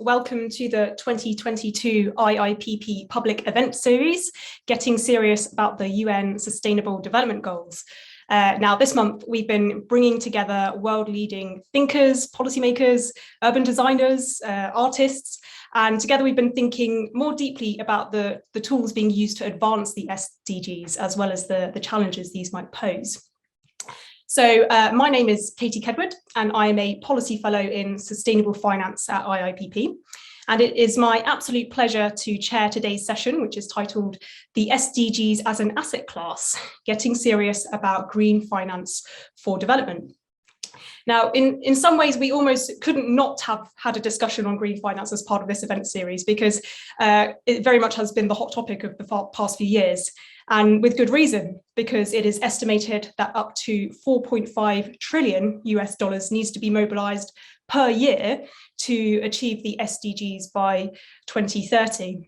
Welcome to the 2022 IIPP Public Event Series, Getting Serious About the UN Sustainable Development Goals. Now, this month, we've been bringing together world-leading thinkers, policymakers, urban designers, artists, and together we've been thinking more deeply about the tools being used to advance the SDGs, as well as the challenges these might pose. So my name is Katie Kedward, and I am a policy fellow in sustainable finance at IIPP. And it is my absolute pleasure to chair today's session, which is titled The SDGs as an Asset Class, Getting Serious About Green Finance for Development. Now, in some ways, we almost couldn't not have had a discussion on green finance as part of this event series, because it very much has been the hot topic of the past few years. And with good reason, because it is estimated that up to 4.5 trillion US dollars needs to be mobilized per year to achieve the SDGs by 2030.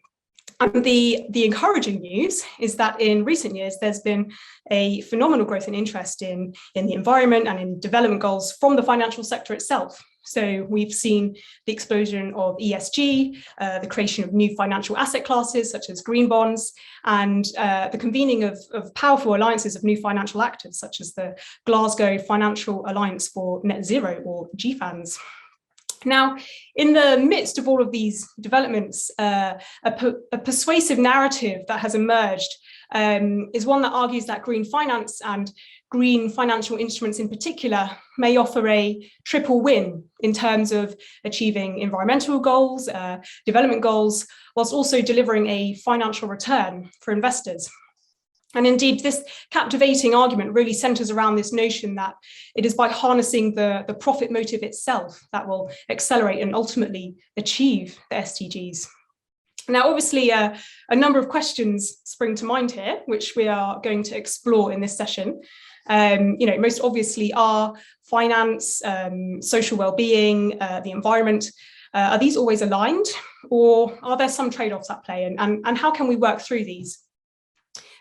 And the encouraging news is that in recent years, there's been a phenomenal growth in interest in the environment and in development goals from the financial sector itself. So we've seen the explosion of ESG, the creation of new financial asset classes such as green bonds, and the convening of powerful alliances of new financial actors such as the Glasgow Financial Alliance for Net Zero, or GFANZ. Now, in the midst of all of these developments, a persuasive narrative that has emerged is one that argues that green finance and green financial instruments in particular may offer a triple win in terms of achieving environmental goals, development goals, whilst also delivering a financial return for investors. And indeed, this captivating argument really centers around this notion that it is by harnessing the profit motive itself that will accelerate and ultimately achieve the SDGs. Now, obviously, a number of questions spring to mind here, which we are going to explore in this session. Most obviously are finance, social well-being, the environment. Are these always aligned, or are there some trade-offs at play? And how can we work through these?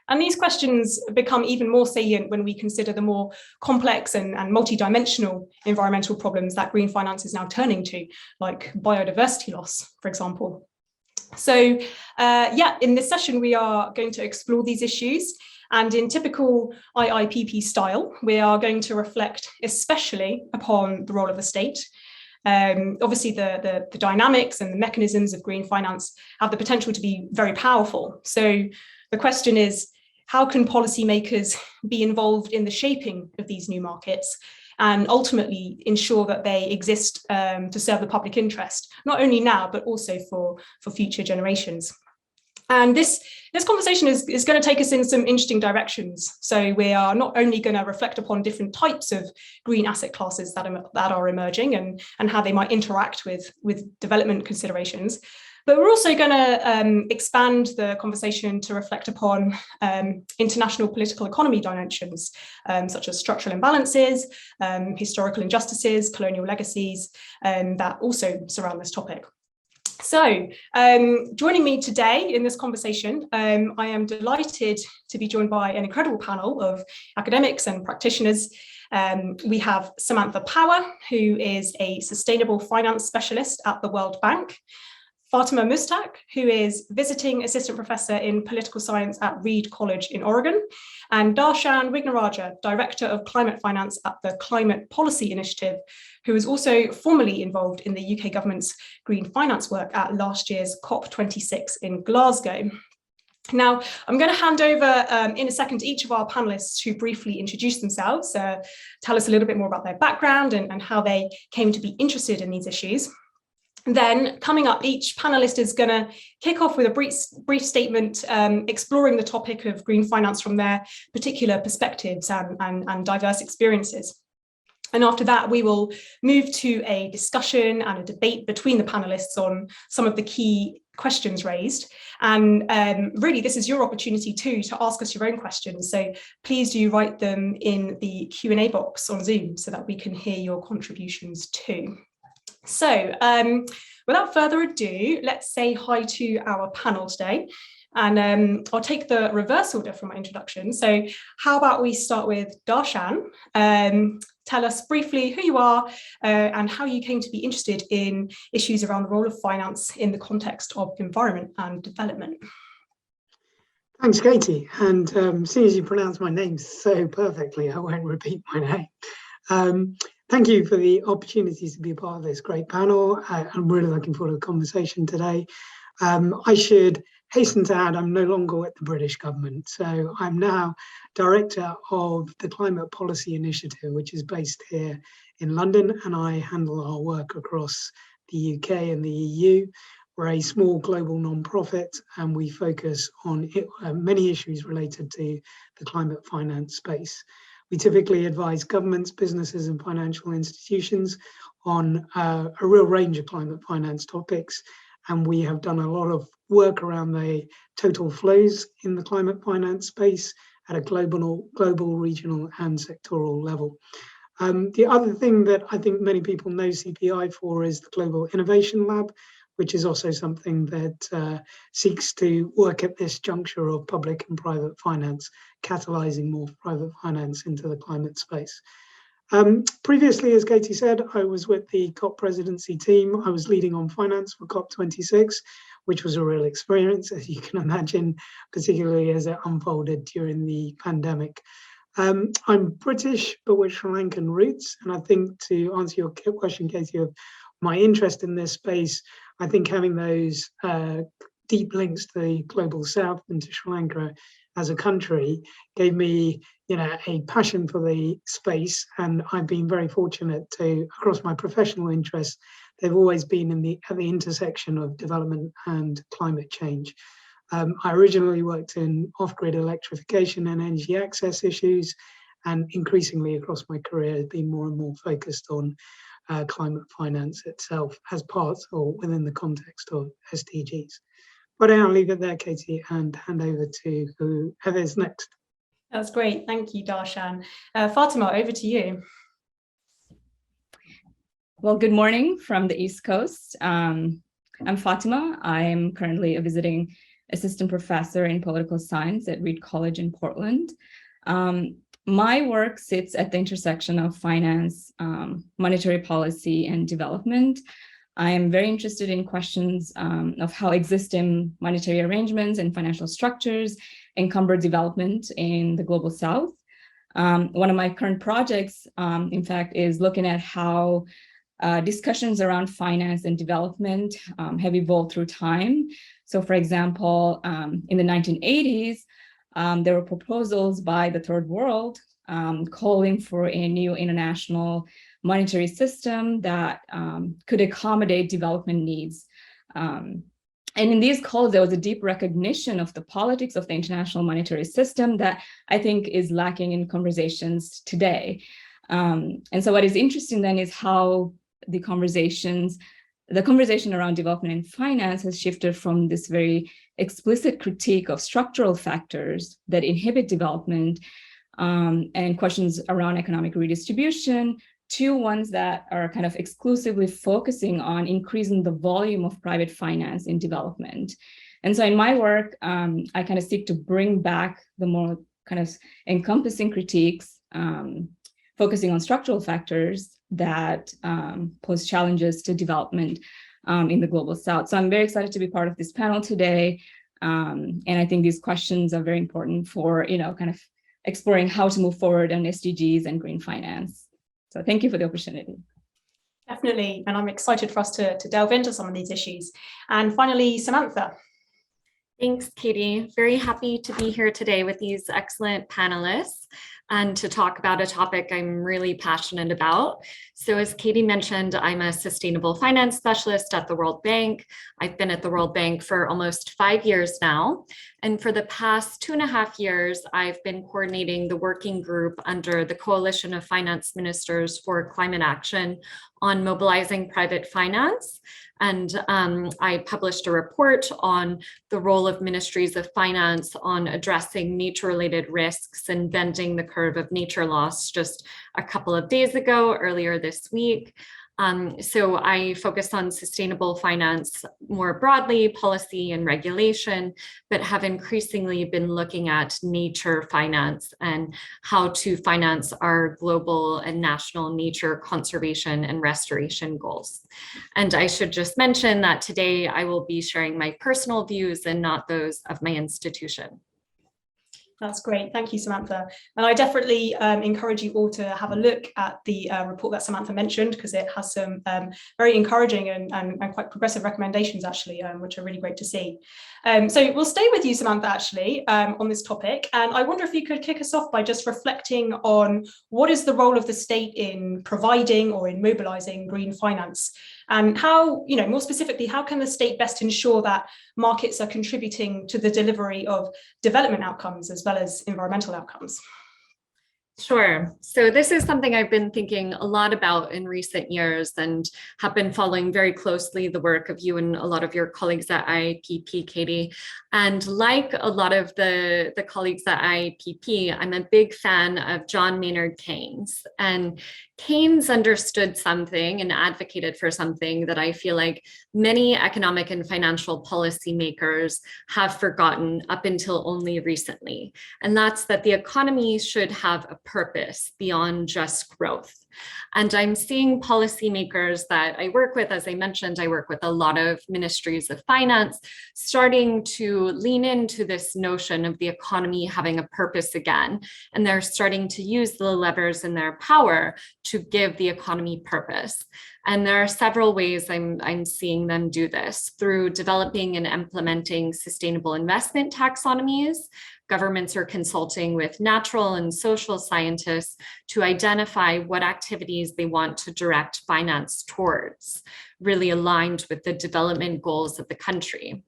And these questions become even more salient when we consider the more complex and multidimensional environmental problems that green finance is now turning to, like biodiversity loss, for example. So in this session, we are going to explore these issues. And in typical IIPP style, we are going to reflect especially upon the role of the state. Obviously, the dynamics and the mechanisms of green finance have the potential to be very powerful. So the question is, how can policymakers be involved in the shaping of these new markets and ultimately ensure that they exist to serve the public interest, not only now, but also for future generations? And this conversation is going to take us in some interesting directions. So we are not only going to reflect upon different types of green asset classes that are emerging and how they might interact with development considerations, but we're also going to expand the conversation to reflect upon international political economy dimensions, such as structural imbalances, historical injustices, colonial legacies, that also surround this topic. So joining me today in this conversation, I am delighted to be joined by an incredible panel of academics and practitioners. We have Samantha Power, who is a sustainable finance specialist at the World Bank, Fathimath Musthaq, who is visiting assistant professor in political science at Reed College in Oregon, and Dharshan Wignarajah, director of climate finance at the Climate Policy Initiative, who is also formally involved in the UK government's green finance work at last year's COP26 in Glasgow. Now, I'm going to hand over in a second to each of our panelists to briefly introduce themselves, tell us a little bit more about their background and how they came to be interested in these issues. Then, coming up, each panelist is going to kick off with a brief statement exploring the topic of green finance from their particular perspectives and diverse experiences. And after that, we will move to a discussion and a debate between the panelists on some of the key questions raised. And really, this is your opportunity too to ask us your own questions. So please do write them in the Q&A box on Zoom so that we can hear your contributions too. So without further ado, let's say hi to our panel today. And I'll take the reverse order from my introduction. So how about we start with Dharshan? Tell us briefly who you are and how you came to be interested in issues around the role of finance in the context of environment and development. Thanks, Katie. And seeing as you pronounce my name so perfectly, I won't repeat my name. Thank you for the opportunity to be a part of this great panel. I'm really looking forward to the conversation today. I should hasten to add, I'm no longer with the British government. So I'm now director of the Climate Policy Initiative, which is based here in London, and I handle our work across the UK and the EU. We're a small global non-profit, and we focus on many issues related to the climate finance space. We typically advise governments, businesses, and financial institutions on a real range of climate finance topics, and we have done a lot of work around the total flows in the climate finance space at a global, regional, and sectoral level. The other thing that I think many people know CPI for is the Global Innovation Lab, which is also something that seeks to work at this juncture of public and private finance, catalyzing more private finance into the climate space. Previously, as Katie said, I was with the COP presidency team. I was leading on finance for COP26, which was a real experience, as you can imagine, particularly as it unfolded during the pandemic. I'm British, but with Sri Lankan roots. And I think to answer your question, Katie, of my interest in this space, I think having those deep links to the global south and to Sri Lanka as a country gave me, a passion for the space. And I've been very fortunate to, across my professional interests, they've always been at the intersection of development and climate change. I originally worked in off-grid electrification and energy access issues, and increasingly across my career has been more and more focused on climate finance itself as part or within the context of SDGs. But I'll leave it there, Katie, and hand over to whoever's next. That's great. Thank you, Dharshan. Fatima, over to you. Well, good morning from the East Coast. I'm Fatima. I'm currently a visiting assistant professor in political science at Reed College in Portland. My work sits at the intersection of finance, monetary policy, and development. I am very interested in questions of how existing monetary arrangements and financial structures encumber development in the global South. One of my current projects, in fact, is looking at how discussions around finance and development have evolved through time. So, for example, in the 1980s, there were proposals by the Third World calling for a new international monetary system that could accommodate development needs. And in these calls, there was a deep recognition of the politics of the international monetary system that I think is lacking in conversations today. And so what is interesting then is how the conversation around development and finance has shifted from this very explicit critique of structural factors that inhibit development and questions around economic redistribution to ones that are kind of exclusively focusing on increasing the volume of private finance in development. And so in my work, I kind of seek to bring back the more kind of encompassing critiques, focusing on structural factors that pose challenges to development in the global South. So I'm very excited to be part of this panel today. And I think these questions are very important for, kind of exploring how to move forward on SDGs and green finance. So thank you for the opportunity. Definitely, and I'm excited for us to delve into some of these issues. And finally, Samantha. Thanks, Katie. Very happy to be here today with these excellent panelists and to talk about a topic I'm really passionate about. So as Katie mentioned, I'm a sustainable finance specialist at the World Bank. I've been at the World Bank for almost 5 years now. And for the past 2.5 years, I've been coordinating the working group under the Coalition of Finance Ministers for Climate Action on mobilizing private finance. And I published a report on the role of ministries of finance on addressing nature-related risks and bending the curve of nature loss just a couple of days ago, earlier this week. So I focus on sustainable finance more broadly, policy and regulation, but have increasingly been looking at nature finance and how to finance our global and national nature conservation and restoration goals. And I should just mention that today I will be sharing my personal views and not those of my institution. That's great. Thank you, Samantha. And I definitely encourage you all to have a look at the report that Samantha mentioned, because it has some very encouraging and quite progressive recommendations, actually, which are really great to see. So we'll stay with you, Samantha, actually, on this topic. And I wonder if you could kick us off by just reflecting on what is the role of the state in providing or in mobilizing green finance, and how, more specifically, how can the state best ensure that markets are contributing to the delivery of development outcomes as well as environmental outcomes? Sure. So this is something I've been thinking a lot about in recent years and have been following very closely the work of you and a lot of your colleagues at IIPP, Katie. And like a lot of the colleagues at IIPP, I'm a big fan of John Maynard Keynes. And Keynes understood something and advocated for something that I feel like many economic and financial policymakers have forgotten up until only recently. And that's that the economy should have a purpose beyond just growth. And I'm seeing policymakers that I work with, as I mentioned, I work with a lot of ministries of finance, starting to lean into this notion of the economy having a purpose again. And they're starting to use the levers in their power to give the economy purpose. And there are several ways I'm seeing them do this: through developing and implementing sustainable investment taxonomies. Governments are consulting with natural and social scientists to identify what activities they want to direct finance towards, really aligned with the development goals of the country.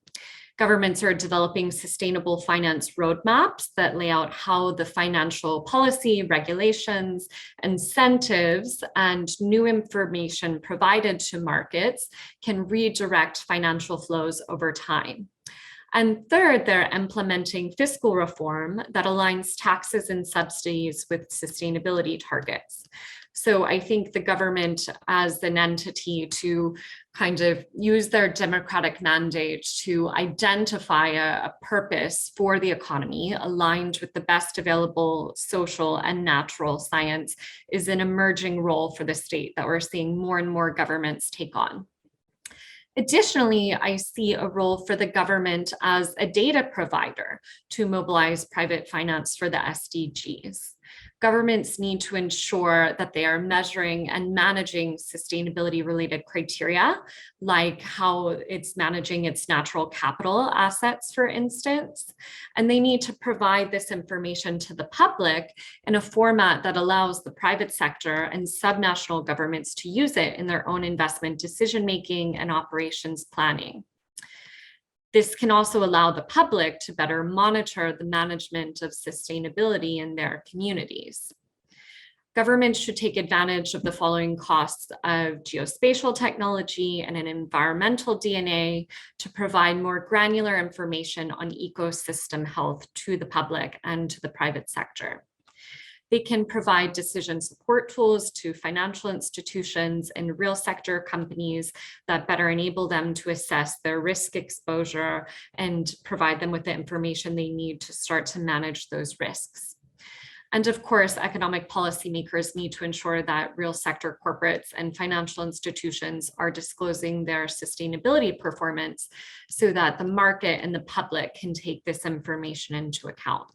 Governments are developing sustainable finance roadmaps that lay out how the financial policy, regulations, incentives, and new information provided to markets can redirect financial flows over time. And third, they're implementing fiscal reform that aligns taxes and subsidies with sustainability targets. So I think the government as an entity to kind of use their democratic mandate to identify a purpose for the economy aligned with the best available social and natural science is an emerging role for the state that we're seeing more and more governments take on. Additionally, I see a role for the government as a data provider to mobilize private finance for the SDGs. Governments need to ensure that they are measuring and managing sustainability-related criteria, like how it's managing its natural capital assets, for instance. And they need to provide this information to the public in a format that allows the private sector and subnational governments to use it in their own investment decision-making and operations planning. This can also allow the public to better monitor the management of sustainability in their communities. Governments should take advantage of the following costs of geospatial technology and an environmental DNA to provide more granular information on ecosystem health to the public and to the private sector. They can provide decision support tools to financial institutions and real sector companies that better enable them to assess their risk exposure and provide them with the information they need to start to manage those risks. And of course, economic policymakers need to ensure that real sector corporates and financial institutions are disclosing their sustainability performance so that the market and the public can take this information into account.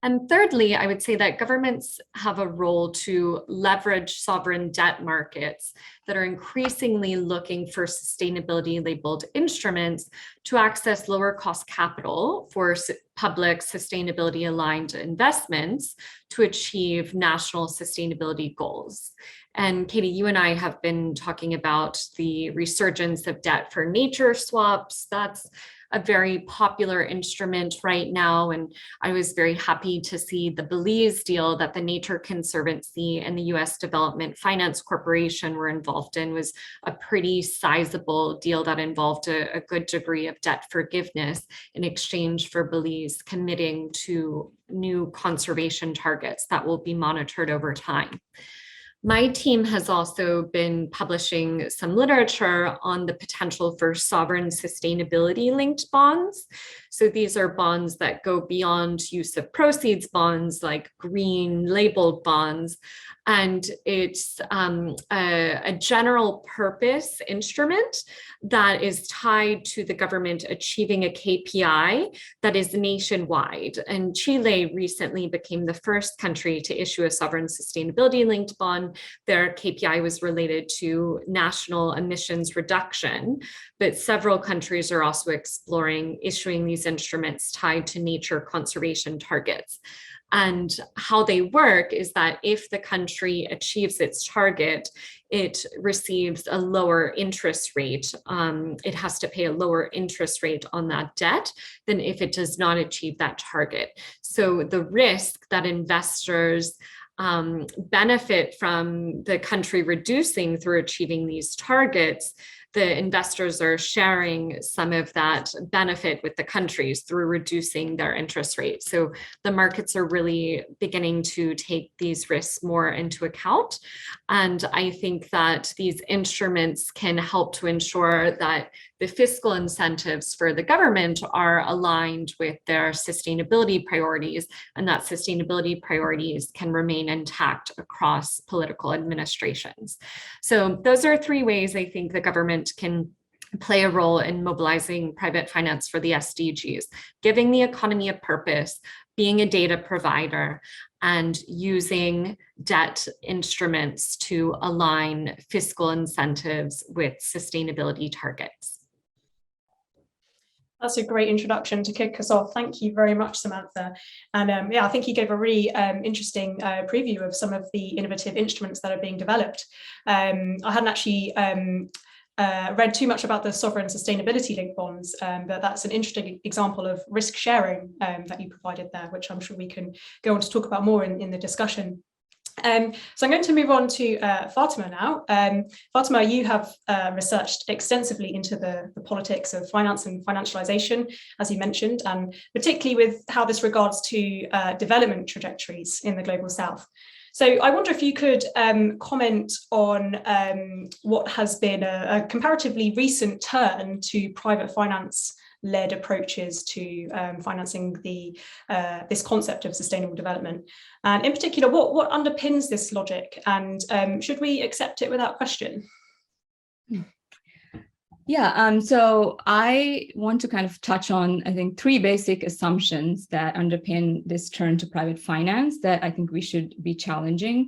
And thirdly, I would say that governments have a role to leverage sovereign debt markets that are increasingly looking for sustainability labeled instruments to access lower cost capital for public sustainability aligned investments to achieve national sustainability goals. And Katie, you and I have been talking about the resurgence of debt for nature swaps. That's a very popular instrument right now. And I was very happy to see the Belize deal that the Nature Conservancy and the US Development Finance Corporation were involved in was a pretty sizable deal that involved a good degree of debt forgiveness in exchange for Belize committing to new conservation targets that will be monitored over time. My team has also been publishing some literature on the potential for sovereign sustainability linked bonds. So these are bonds that go beyond use of proceeds bonds, like green labeled bonds. And it's a general purpose instrument that is tied to the government achieving a KPI that is nationwide. And Chile recently became the first country to issue a sovereign sustainability linked bond. Their KPI was related to national emissions reduction, but several countries are also exploring issuing these instruments tied to nature conservation targets. And how they work is that if the country achieves its target, it receives a lower interest rate. It has to pay a lower interest rate on that debt than if it does not achieve that target. So the risk that investors benefit from the country reducing through achieving these targets, the investors are sharing some of that benefit with the countries through reducing their interest rate. So the markets are really beginning to take these risks more into account. And I think that these instruments can help to ensure that the fiscal incentives for the government are aligned with their sustainability priorities, and that sustainability priorities can remain intact across political administrations. So those are three ways I think the government can play a role in mobilizing private finance for the SDGs, giving the economy a purpose, being a data provider, and using debt instruments to align fiscal incentives with sustainability targets. That's a great introduction to kick us off. Thank you very much, Samantha. And yeah, I think you gave a really interesting preview of some of the innovative instruments that are being developed. I hadn't actually read too much about the sovereign sustainability linked bonds, but that's an interesting example of risk sharing that you provided there, which I'm sure we can go on to talk about more in the discussion. So I'm going to move on to Fatima now. Fatima, you have researched extensively into the politics of finance and financialization, as you mentioned, and particularly with how this regards to development trajectories in the global south. So I wonder if you could comment on what has been a comparatively recent turn to private finance-led approaches to financing this concept of sustainable development. And in particular, what underpins this logic, and should we accept it without question? Yeah, so I want to kind of touch on, I think, three basic assumptions that underpin this turn to private finance that I think we should be challenging.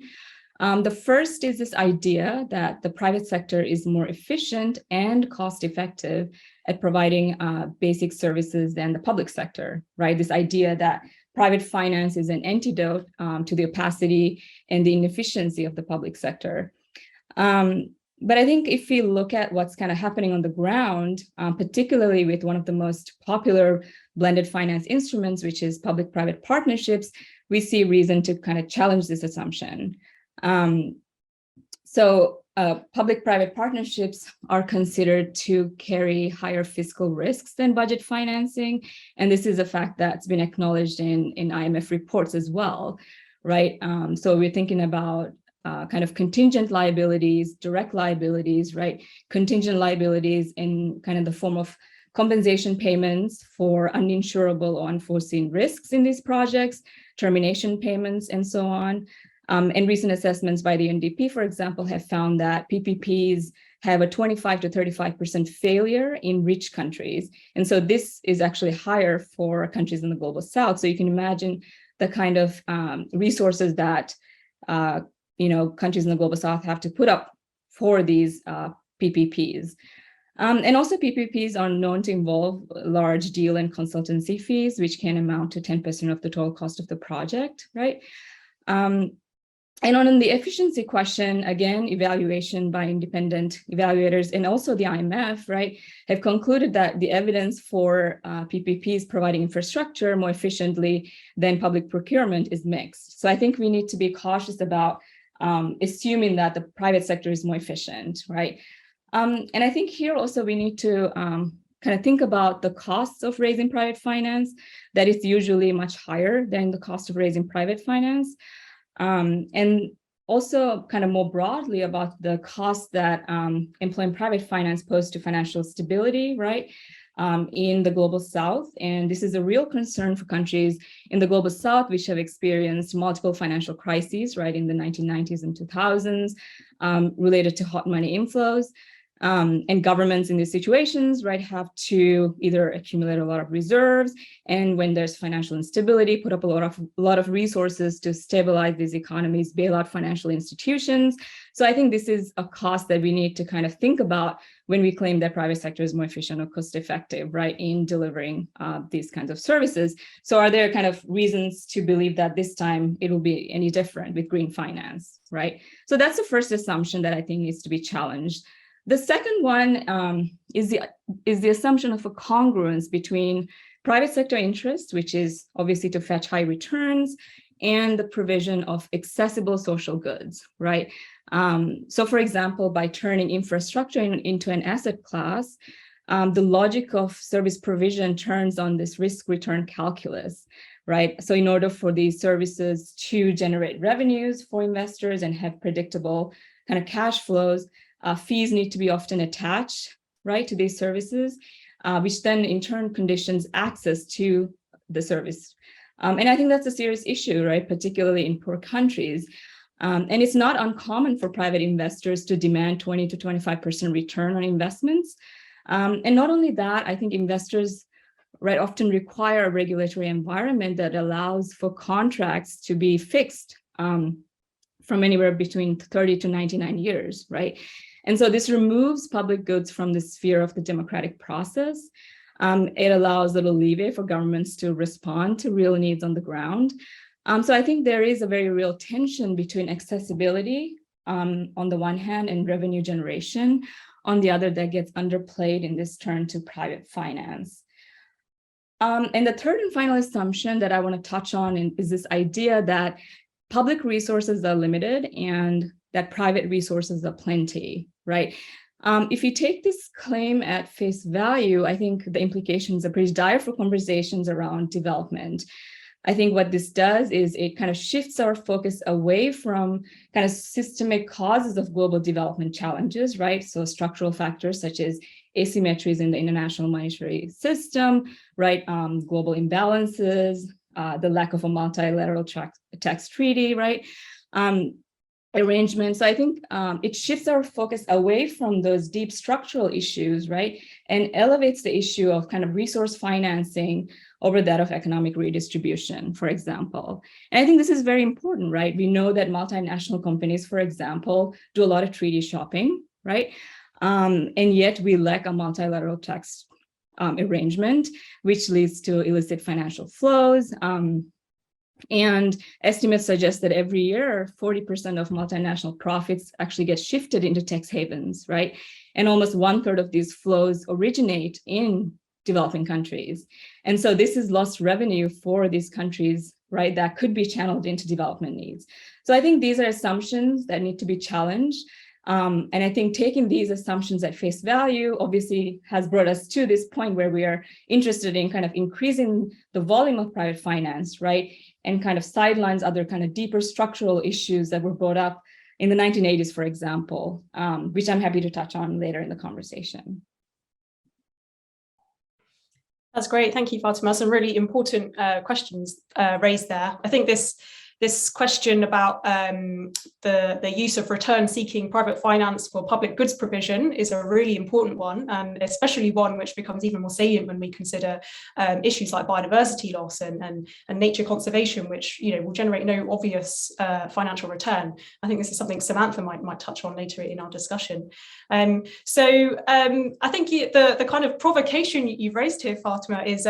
The first is this idea that the private sector is more efficient and cost-effective at providing basic services than the public sector, right? This idea that private finance is an antidote to the opacity and the inefficiency of the public sector. But I think if we look at what's kind of happening on the ground, particularly with one of the most popular blended finance instruments, which is public-private partnerships, we see reason to kind of challenge this assumption. Public-private partnerships are considered to carry higher fiscal risks than budget financing. And this is a fact that's been acknowledged in IMF reports as well, right? So we're thinking about kind of contingent liabilities, direct liabilities, right? Contingent liabilities in kind of the form of compensation payments for uninsurable or unforeseen risks in these projects, termination payments, and so on. And recent assessments by the UNDP, for example, have found that PPPs have a 25 to 35% failure in rich countries. And so this is actually higher for countries in the global south. So you can imagine the kind of resources that countries in the global south have to put up for these PPPs. And also PPPs are known to involve large deal and consultancy fees, which can amount to 10% of the total cost of the project, right? And on the efficiency question, again, evaluation by independent evaluators and also the IMF, right, have concluded that the evidence for PPPs providing infrastructure more efficiently than public procurement is mixed. So I think we need to be cautious about assuming that the private sector is more efficient, right? And I think here also we need to kind of think about the costs of raising private finance, that is usually much higher than the cost of raising private finance. And also kind of more broadly about the cost that employing private finance pose to financial stability, right, in the global South. And this is a real concern for countries in the global South, which have experienced multiple financial crises, right, in the 1990s and 2000s, related to hot money inflows. And governments in these situations, right, have to either accumulate a lot of reserves, and when there's financial instability, put up a lot of resources to stabilize these economies, bail out financial institutions. So I think this is a cost that we need to kind of think about when we claim that private sector is more efficient or cost effective, right, in delivering these kinds of services. So are there kind of reasons to believe that this time it will be any different with green finance, right? So that's the first assumption that I think needs to be challenged. The second one is the assumption of a congruence between private sector interests, which is obviously to fetch high returns, and the provision of accessible social goods, right? So for example, by turning infrastructure into an asset class, the logic of service provision turns on this risk-return calculus, right? So in order for these services to generate revenues for investors and have predictable kind of cash flows, fees need to be often attached, right, to these services, which then in turn conditions access to the service. And I think that's a serious issue, right, particularly in poor countries. And it's not uncommon for private investors to demand 20 to 25% return on investments. And not only that, I think investors, right, often require a regulatory environment that allows for contracts to be fixed from anywhere between 30 to 99 years, right? And so this removes public goods from the sphere of the democratic process. It allows little leeway for governments to respond to real needs on the ground. So I think there is a very real tension between accessibility on the one hand and revenue generation on the other that gets underplayed in this turn to private finance. And the third and final assumption that I want to touch on is this idea that public resources are limited and that private resources are plenty, right? If you take this claim at face value, I think the implications are pretty dire for conversations around development. I think what this does is it kind of shifts our focus away from kind of systemic causes of global development challenges, right? So structural factors such as asymmetries in the international monetary system, right? Global imbalances, the lack of a multilateral tax treaty, right? Arrangement. So I think it shifts our focus away from those deep structural issues, right? And elevates the issue of kind of resource financing over that of economic redistribution, for example. And I think this is very important, right? We know that multinational companies, for example, do a lot of treaty shopping, right? And yet we lack a multilateral tax arrangement, which leads to illicit financial flows. And estimates suggest that every year, 40% of multinational profits actually get shifted into tax havens, right? And almost 1/3 of these flows originate in developing countries. And so this is lost revenue for these countries, right, that could be channeled into development needs. So I think these are assumptions that need to be challenged. And I think taking these assumptions at face value obviously has brought us to this point where we are interested in kind of increasing the volume of private finance, right? And kind of sidelines other kind of deeper structural issues that were brought up in the 1980s, for example, which I'm happy to touch on later in the conversation. That's great. Thank you, Fatima. Some really important questions raised there. I think this question about the use of return-seeking private finance for public goods provision is a really important one, and especially one which becomes even more salient when we consider issues like biodiversity loss and nature conservation, which will generate no obvious financial return. I think this is something Samantha might touch on later in our discussion. So I think the kind of provocation you've raised here, Fatima, is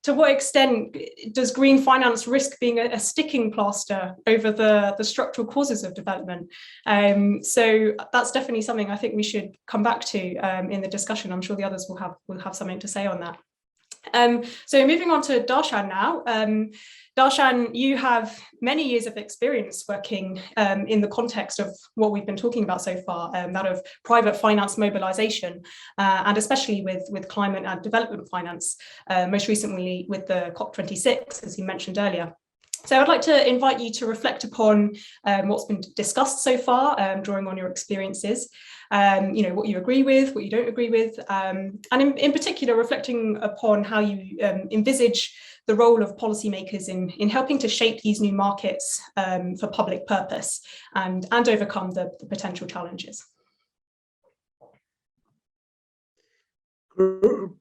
to what extent does green finance risk being a sticking plaster over the structural causes of development? So that's definitely something I think we should come back to in the discussion. I'm sure the others will have something to say on that. So moving on to Dharshan now. Dharshan, you have many years of experience working in the context of what we've been talking about so far, that of private finance mobilization, and especially with climate and development finance, most recently with the COP26, as you mentioned earlier. So I'd like to invite you to reflect upon what's been discussed so far, drawing on your experiences, what you agree with, what you don't agree with, and in particular, reflecting upon how you envisage the role of policymakers in helping to shape these new markets for public purpose and overcome the potential challenges.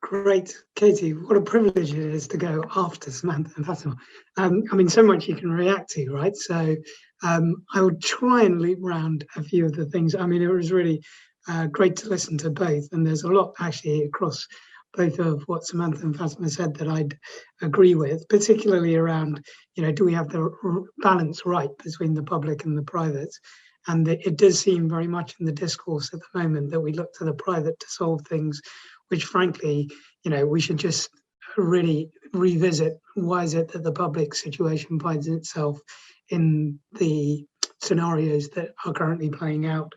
Great, Katie. What a privilege it is to go after Samantha and Fatima. I mean, so much you can react to, right? So I will try and loop around a few of the things. I mean, it was really great to listen to both, and there's a lot actually across both of what Samantha and Fatima said that I'd agree with, particularly around, do we have the balance right between the public and the private? And it does seem very much in the discourse at the moment that we look to the private to solve things, which frankly, we should just really revisit. Why is it that the public situation finds itself in the scenarios that are currently playing out?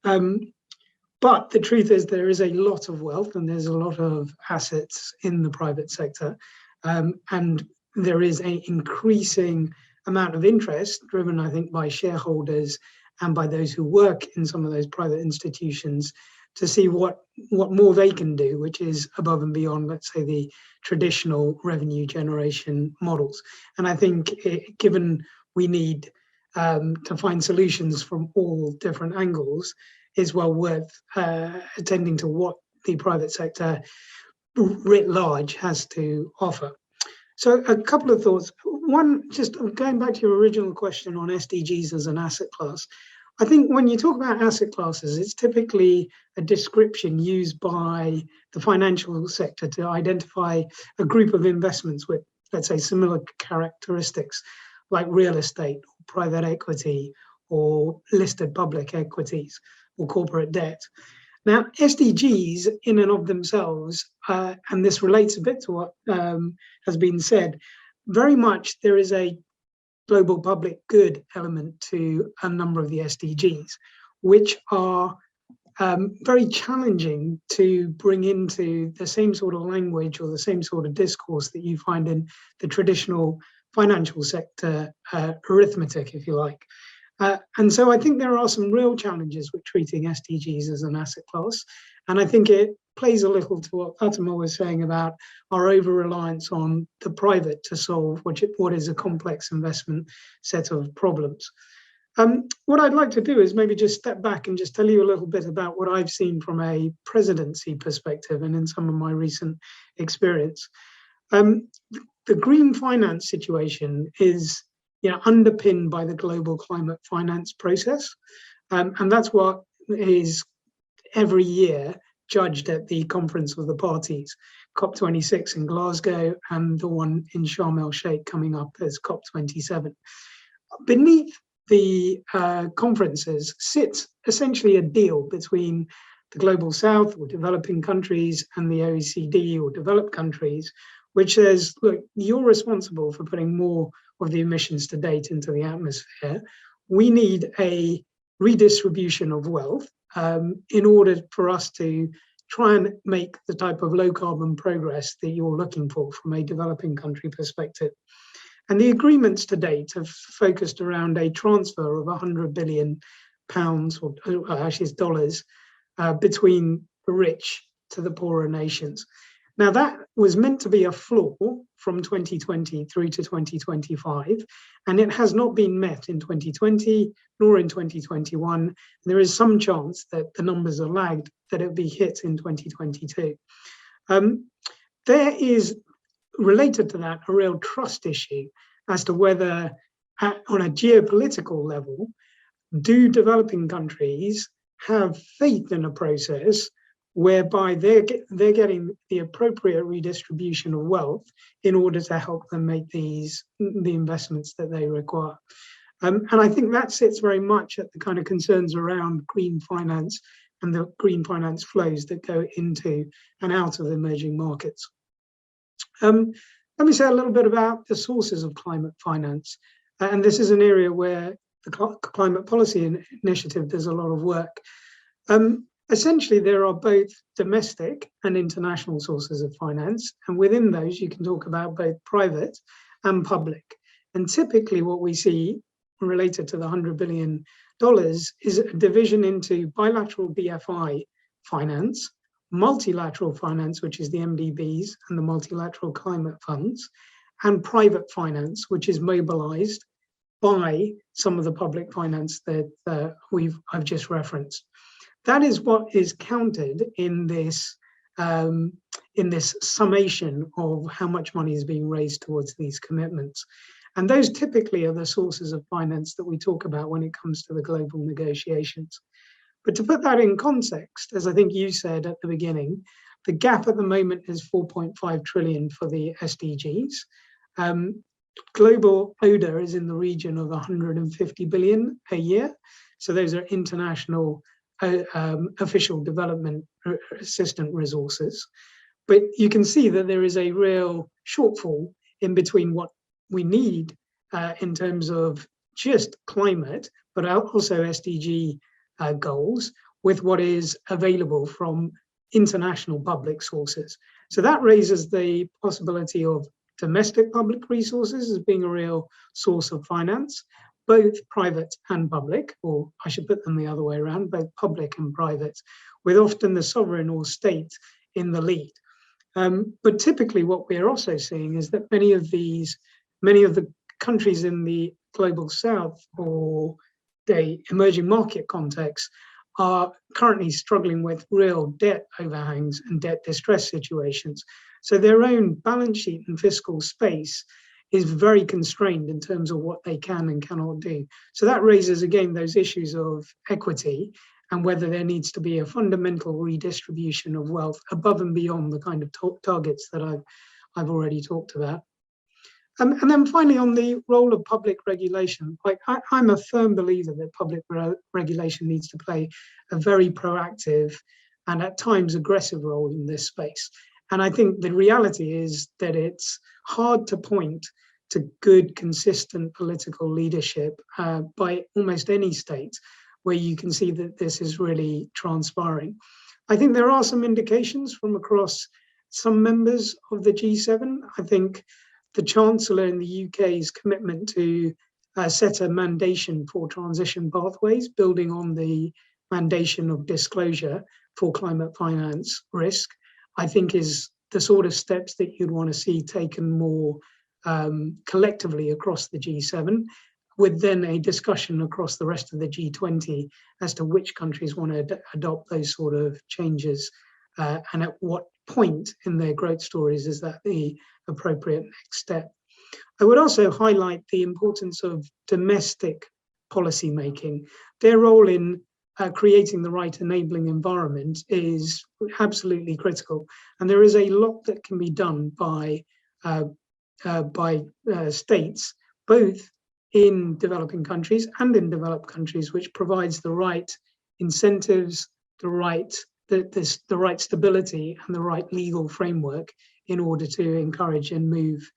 But the truth is there is a lot of wealth and there's a lot of assets in the private sector. And there is an increasing amount of interest driven, I think, by shareholders and by those who work in some of those private institutions to see what more they can do, which is above and beyond, let's say, the traditional revenue generation models. And I think given we need to find solutions from all different angles, is well worth attending to what the private sector writ large has to offer. So a couple of thoughts. One, just going back to your original question on SDGs as an asset class, I think when you talk about asset classes, it's typically a description used by the financial sector to identify a group of investments with, let's say, similar characteristics, like real estate, or private equity, or listed public equities, or corporate debt. Now, SDGs in and of themselves, and this relates a bit to what has been said, very much there is a global public good element to a number of the SDGs, which are very challenging to bring into the same sort of language or the same sort of discourse that you find in the traditional financial sector arithmetic, if you like. And so I think there are some real challenges with treating SDGs as an asset class. And I think it plays a little to what Fatima was saying about our over-reliance on the private to solve what is a complex investment set of problems. What I'd like to do is maybe just step back and just tell you a little bit about what I've seen from a presidency perspective and in some of my recent experience. The green finance situation is underpinned by the global climate finance process. And that's what is every year judged at the Conference of the Parties, COP26 in Glasgow, and the one in Sharm el-Sheikh coming up as COP27. Beneath the conferences sits essentially a deal between the Global South or developing countries and the OECD or developed countries, which says, look, you're responsible for putting more of the emissions to date into the atmosphere. We need a redistribution of wealth in order for us to try and make the type of low carbon progress that you're looking for from a developing country perspective. And the agreements to date have focused around a transfer of £100 billion, or actually it's dollars, between the rich to the poorer nations. Now, that was meant to be a floor from 2020 through to 2025, and it has not been met in 2020 nor in 2021. There is some chance that the numbers are lagged, that it will be hit in 2022. There is, related to that, a real trust issue as to whether, on a geopolitical level, do developing countries have faith in a process whereby they're getting the appropriate redistribution of wealth in order to help them make the investments that they require. And I think that sits very much at the kind of concerns around green finance and the green finance flows that go into and out of emerging markets. Let me say a little bit about the sources of climate finance. And this is an area where the Climate Policy Initiative does a lot of work. Essentially, there are both domestic and international sources of finance, and within those you can talk about both private and public. And typically what we see related to the $100 billion is a division into bilateral BFI finance, multilateral finance, which is the MDBs and the multilateral climate funds, and private finance, which is mobilized by some of the public finance that I've just referenced. That is what is counted in this summation of how much money is being raised towards these commitments. And those typically are the sources of finance that we talk about when it comes to the global negotiations. But to put that in context, as I think you said at the beginning, the gap at the moment is 4.5 trillion for the SDGs. Global ODA is in the region of 150 billion a year. So those are international official development assistant resources. But you can see that there is a real shortfall in between what we need in terms of just climate, but also SDG goals with what is available from international public sources. So that raises the possibility of domestic public resources as being a real source of finance, both private and public, or I should put them the other way around, both public and private, with often the sovereign or state in the lead. But typically what we're also seeing is that many of the countries in the global south or the emerging market context are currently struggling with real debt overhangs and debt distress situations. So their own balance sheet and fiscal space is very constrained in terms of what they can and cannot do. So that raises again those issues of equity and whether there needs to be a fundamental redistribution of wealth above and beyond the kind of targets that I've already talked about. And then finally, on the role of public regulation, I'm a firm believer that public regulation needs to play a very proactive and at times aggressive role in this space. And I think the reality is that it's hard to point to good, consistent political leadership by almost any state where you can see that this is really transpiring. I think there are some indications from across some members of the G7. I think the Chancellor in the UK's commitment to set a mandation for transition pathways, building on the mandation of disclosure for climate finance risk, I think is the sort of steps that you'd want to see taken more collectively across the G7, with then a discussion across the rest of the G20 as to which countries want to adopt those sort of changes and at what point in their growth stories is that the appropriate next step. I would also highlight the importance of domestic policy making. Their role in creating the right enabling environment is absolutely critical, and there is a lot that can be done by states, both in developing countries and in developed countries, which provides the right incentives, the right stability and the right legal framework in order to encourage and move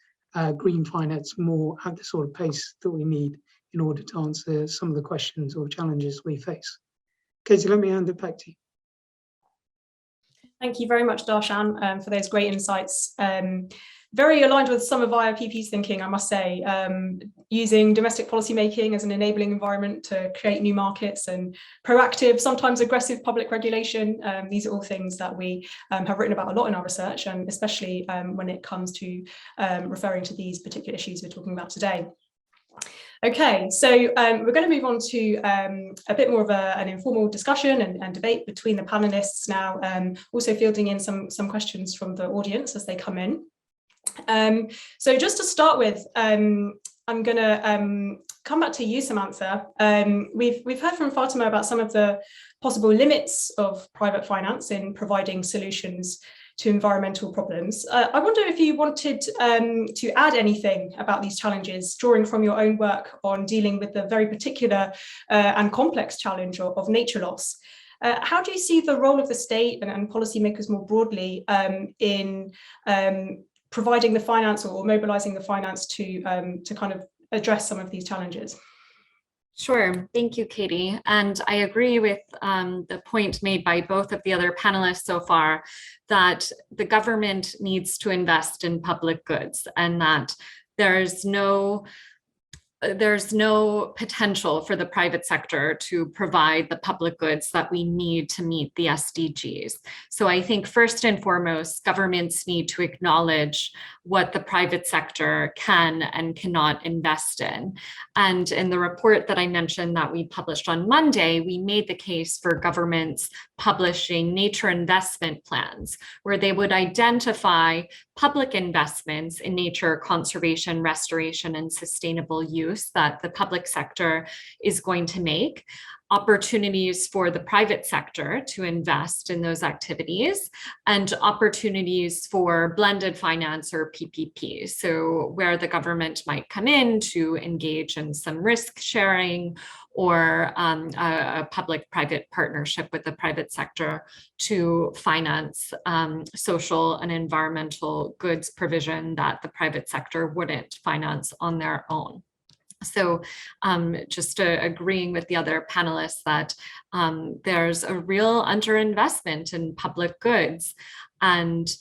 green finance more at the sort of pace that we need in order to answer some of the questions or challenges we face. Katie, let me hand it back to you. Thank you very much, Dharshan, for those great insights. Very aligned with some of IIPP's thinking, I must say, using domestic policymaking as an enabling environment to create new markets and proactive, sometimes aggressive public regulation. These are all things that we have written about a lot in our research, and especially when it comes to referring to these particular issues we're talking about today. Okay, so we're going to move on to a bit more of an informal discussion and debate between the panelists now, also fielding in some questions from the audience as they come in. So just to start with, I'm going to come back to you, Samantha. We've heard from Fatima about some of the possible limits of private finance in providing solutions to environmental problems. I wonder if you wanted to add anything about these challenges, drawing from your own work on dealing with the very particular and complex challenge of nature loss. How do you see the role of the state and policymakers more broadly in providing the finance or mobilizing the finance to kind of address some of these challenges? Sure. Thank you, Katie. And I agree with the point made by both of the other panelists so far that the government needs to invest in public goods and that there's no there's no potential for the private sector to provide the public goods that we need to meet the SDGs. So I think first and foremost, governments need to acknowledge what the private sector can and cannot invest in. And in the report that I mentioned that we published on Monday, we made the case for governments publishing nature investment plans, where they would identify public investments in nature conservation, restoration, and sustainable use that the public sector is going to make, opportunities for the private sector to invest in those activities, and opportunities for blended finance or PPP. So where the government might come in to engage in some risk sharing or a public-private partnership with the private sector to finance social and environmental goods provision that the private sector wouldn't finance on their own. So just agreeing with the other panelists that there's a real underinvestment in public goods. And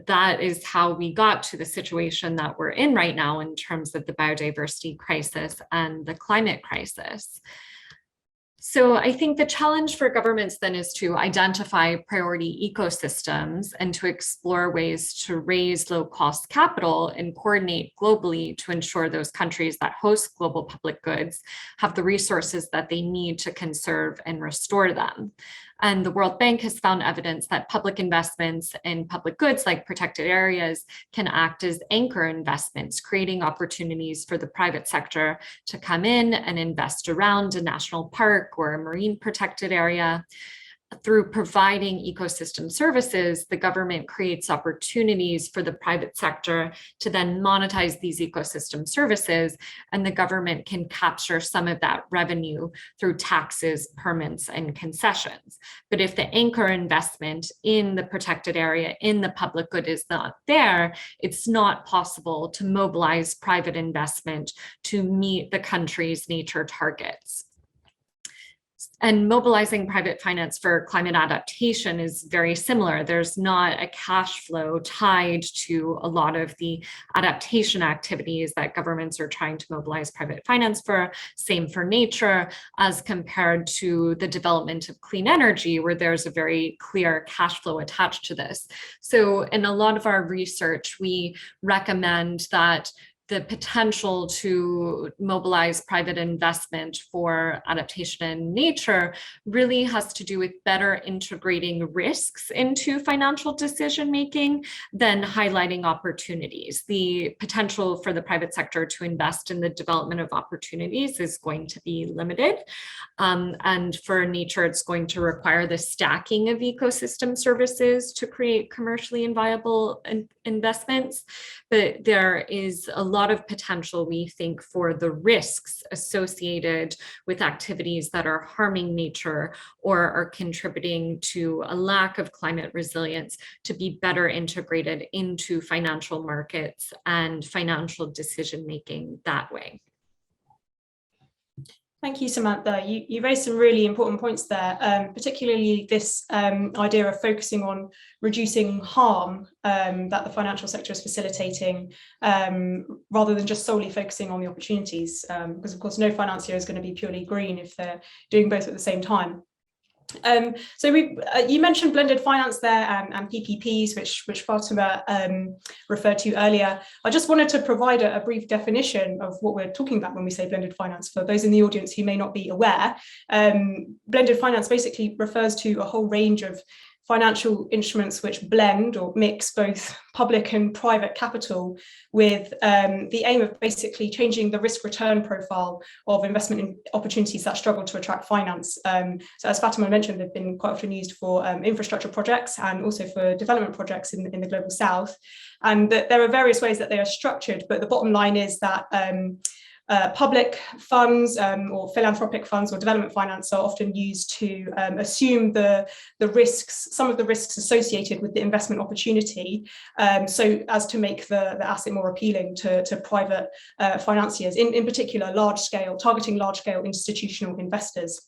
that is how we got to the situation that we're in right now in terms of the biodiversity crisis and the climate crisis. So I think the challenge for governments then is to identify priority ecosystems and to explore ways to raise low-cost capital and coordinate globally to ensure those countries that host global public goods have the resources that they need to conserve and restore them. And the World Bank has found evidence that public investments in public goods like protected areas can act as anchor investments, creating opportunities for the private sector to come in and invest around a national park or a marine protected area. Through providing ecosystem services, the government creates opportunities for the private sector to then monetize these ecosystem services, and the government can capture some of that revenue through taxes, permits, and concessions. But if the anchor investment in the protected area, in the public good is not there, it's not possible to mobilize private investment to meet the country's nature targets. And mobilizing private finance for climate adaptation is very similar. There's not a cash flow tied to a lot of the adaptation activities that governments are trying to mobilize private finance for. Same for nature, as compared to the development of clean energy, where there's a very clear cash flow attached to this. So in a lot of our research, we recommend that the potential to mobilize private investment for adaptation in nature really has to do with better integrating risks into financial decision making than highlighting opportunities. The potential for the private sector to invest in the development of opportunities is going to be limited. And for nature, it's going to require the stacking of ecosystem services to create commercially viable investments. But there is a lot of potential, we think, for the risks associated with activities that are harming nature or are contributing to a lack of climate resilience to be better integrated into financial markets and financial decision making that way. Thank you, Samantha. You raised some really important points there, particularly this idea of focusing on reducing harm that the financial sector is facilitating, rather than just solely focusing on the opportunities, because of course no financier is going to be purely green if they're doing both at the same time. So you mentioned blended finance there and PPPs, which Fatima referred to earlier. I just wanted to provide a brief definition of what we're talking about when we say blended finance for those in the audience who may not be aware. Blended finance basically refers to a whole range of financial instruments which blend or mix both public and private capital with the aim of basically changing the risk return profile of investment opportunities that struggle to attract finance. So as Fatima mentioned, they've been quite often used for infrastructure projects and also for development projects in the global south. And there are various ways that they are structured, but the bottom line is that public funds or philanthropic funds or development finance are often used to assume the risks, some of the risks associated with the investment opportunity, so as to make the asset more appealing to private financiers, in particular large scale, targeting large scale institutional investors.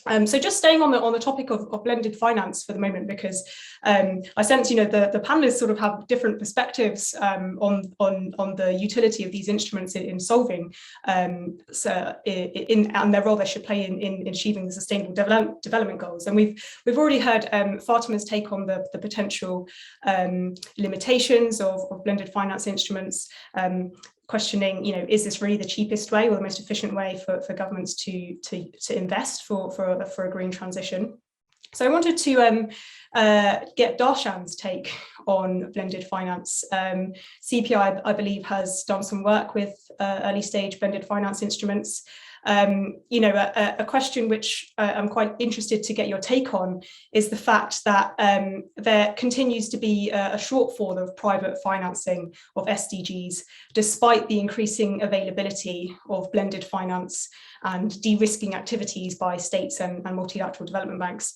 So just staying on the topic of blended finance for the moment, because I sense, the panelists sort of have different perspectives on the utility of these instruments in solving and their role they should play in achieving the sustainable development goals. And we've already heard Fathima's take on the potential limitations of blended finance instruments. Questioning, is this really the cheapest way or the most efficient way for governments to invest for a green transition? So I wanted to get Dharshan's take on blended finance. CPI, I believe, has done some work with early stage blended finance instruments. A question which I'm quite interested to get your take on is the fact that there continues to be a shortfall of private financing of SDGs, despite the increasing availability of blended finance and de-risking activities by states and multilateral development banks.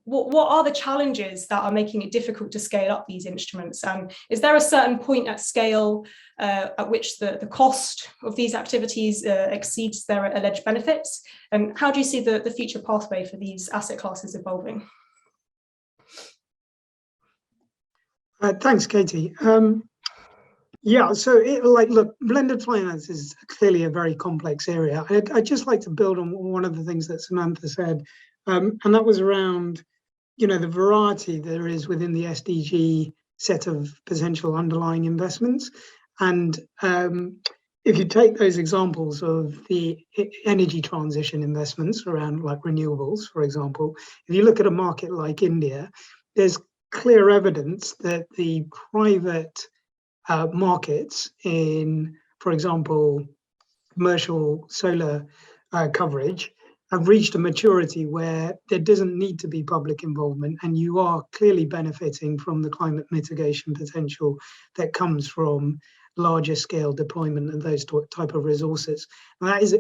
What are the challenges that are making it difficult to scale up these instruments? And is there a certain point at scale at which the cost of these activities exceeds their alleged benefits? And how do you see the future pathway for these asset classes evolving? Thanks, Katie. Look, blended finance is clearly a very complex area. I'd just like to build on one of the things that Samantha said, and that was around the variety there is within the SDG set of potential underlying investments. And if you take those examples of the energy transition investments around like renewables, for example, if you look at a market like India, there's clear evidence that the private markets in, for example, commercial solar coverage have reached a maturity where there doesn't need to be public involvement, and you are clearly benefiting from the climate mitigation potential that comes from larger scale deployment of those type of resources. And that is